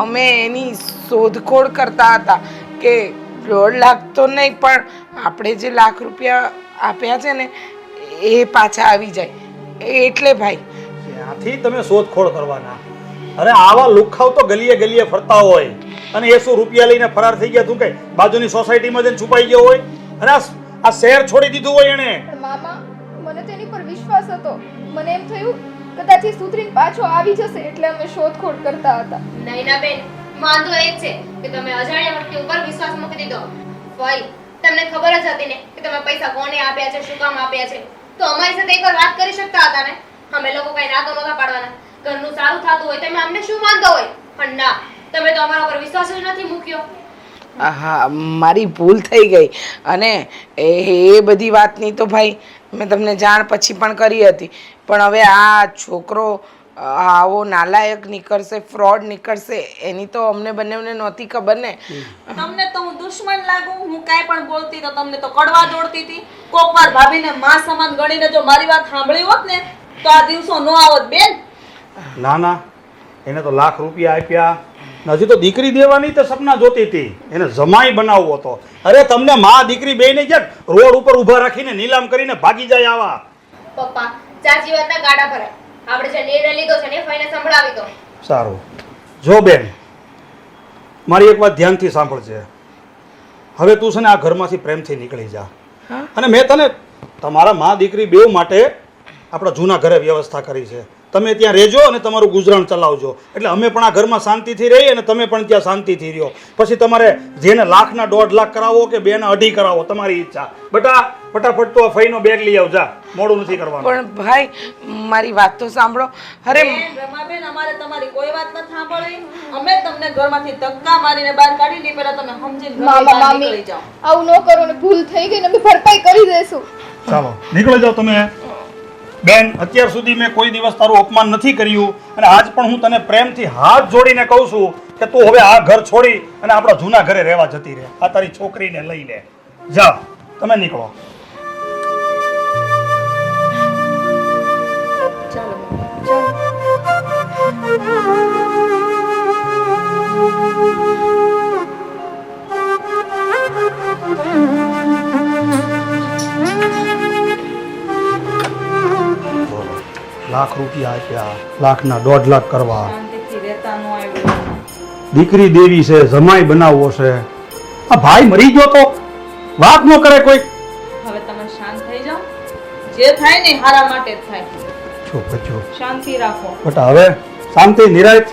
અમે એની શોધખોળ કરતા હતા કે 1.5 લાખ તો નહીં પણ આપણે જે લાખ રૂપિયા આપ્યા છે ને એ પાછા આવી જાય, એટલે ભાઈ. ત્યાંથી તમે શોધખોળ કરવાના. અરે આવા લુખાવ તો ગલીએ ગલીએ ફરતા હોય અને 100 રૂપિયા લઈને ફરાર થઈ ગયા. તું કઈ બાજુની સોસાયટીમાં જઈને છુપાઈ ગયો હોય અને આ શહેર છોડી દીધું હોય એને. પણ મામા મને તેની પર વિશ્વાસ હતો. મને એમ થયું કદાચ એ સુધરીને પાછો આવી જશે એટલે અમે શોધખોળ કરતા હતા. નૈના બેન, વાંધો એ છે કે તમે અજાણ્યા વ્યક્તિ ઉપર વિશ્વાસ મૂકી દીધો. ભાઈ, તમને ખબર જ હતી ને કે તમે પૈસા કોને આપ્યા છે, શું કામ આપ્યા છે, તો અમારી સાથે એકવાર વાત કરી શકતા હતા ને. અમે લોકો કઈ ના તો નહોતા પાડવાના. ઘરનું સારું થતું હોય તમે અમને શું માનતો હોય, પણ ના, તમે તો અમારા ઉપર વિશ્વાસ જ નથી મૂક્યો. હા, મારી ભૂલ થઈ ગઈ. અને એ બધી વાતની તો ભાઈ મેં તમને જાણ પછી પણ કરી હતી, પણ હવે આ છોકરો આવો નાલાયક નીકળશે, ફ્રોડ નીકળશે, એની તો અમને બંનેને નહોતી ખબર ને. તમને તો હું દુશ્મન લાગુ? હું કાંઈ પણ બોલતી તો તમને તો કડવા દોડતી હતી. કોક વાર ભાભીને માં સમાન ગણીને જો મારી વાત સાંભળી હોત ને તો આ દિવસો ન આવત બેન. ના ના, એને તો લાખ રૂપિયા આપ્યા, હજી તો દીકરી દેવાની તો સપના જોતી હતી, એને જમાઈ બનાવવો હતો. અરે તમને માં દીકરી બેયને ક્યાંક રોડ ઉપર ઊભા રાખીને નીલામ કરીને ભાગી જાય આવા. પપ્પા, ચાચી વાતના ગાડા ભરાય. આપણે જે નિર્ણય લીધો છે ને ફઈને સંભળાવી દો. સારું. જો બેન, મારી એક વાત ધ્યાનથી સાંભળજે. હવે તું છે ને આ ઘરમાંથી પ્રેમથી નીકળી જા. અને મેં તને તમારા માં દીકરી બેવ માટે આપણા જૂના ઘરે વ્યવસ્થા કરી છે. તમે ત્યાં રહેજો અને તમારું ગુજરાન ચલાવજો, એટલે અમે પણ આ ઘરમાં શાંતિથી રહીએ અને તમે પણ ત્યાં શાંતિથી રહ્યો. પછી તમારે જેને લાખના 1.5 લાખ કરાવો કે 2 ના 2.5 કરાવો, તમારી ઈચ્છા. બેટા ફટાફટ તો ફઈનો બેગ લઈ આવજા, મોડું નથી કરવાનું. પણ ભાઈ મારી વાત તો સાંભળો. અરે રમાબેન, અમારે તમારી કોઈ વાત નથી સાંભળવી. અમે તમને ઘરમાંથી ધક્કા મારીને બહાર કાઢી દઈએ, પહેલા તમે સમજીને ઘરની મામા બહાર મામી નીકળી જાઓ. આવું ન કરો ને, ભૂલ થઈ ગઈ ને અમે ભરપાઈ કરી દેશું. ચાલો નીકળી જાઓ તમે. બેન, અત્યાર સુધી મેં કોઈ દિવસ તારું અપમાન નથી કર્યું અને આજ પણ હું તને પ્રેમથી હાથ જોડીને કહું છું કે તું હવે આ ઘર છોડી અને આપણા જૂના ઘરે રહેવા જતી રહે. આ તારી છોકરીને લઈ લે. જા, તમે નીકળો. લાખ રૂપિયા આપ્યા, લાખના 1.5 લાખ કરવા. શાંતિથી રહેતા ન આવ્યું. દીકરી દેવી છે, જમાઈ બનાવવો છે. આ ભાઈ મરી ગયો તો વાત ન કરે કોઈ. હવે તમે શાંત થઈ જાઓ. જે થાય ને હારા માટે જ થાય. છો શાંતિ રાખો. બટા હવે શાંતિ નિરાંત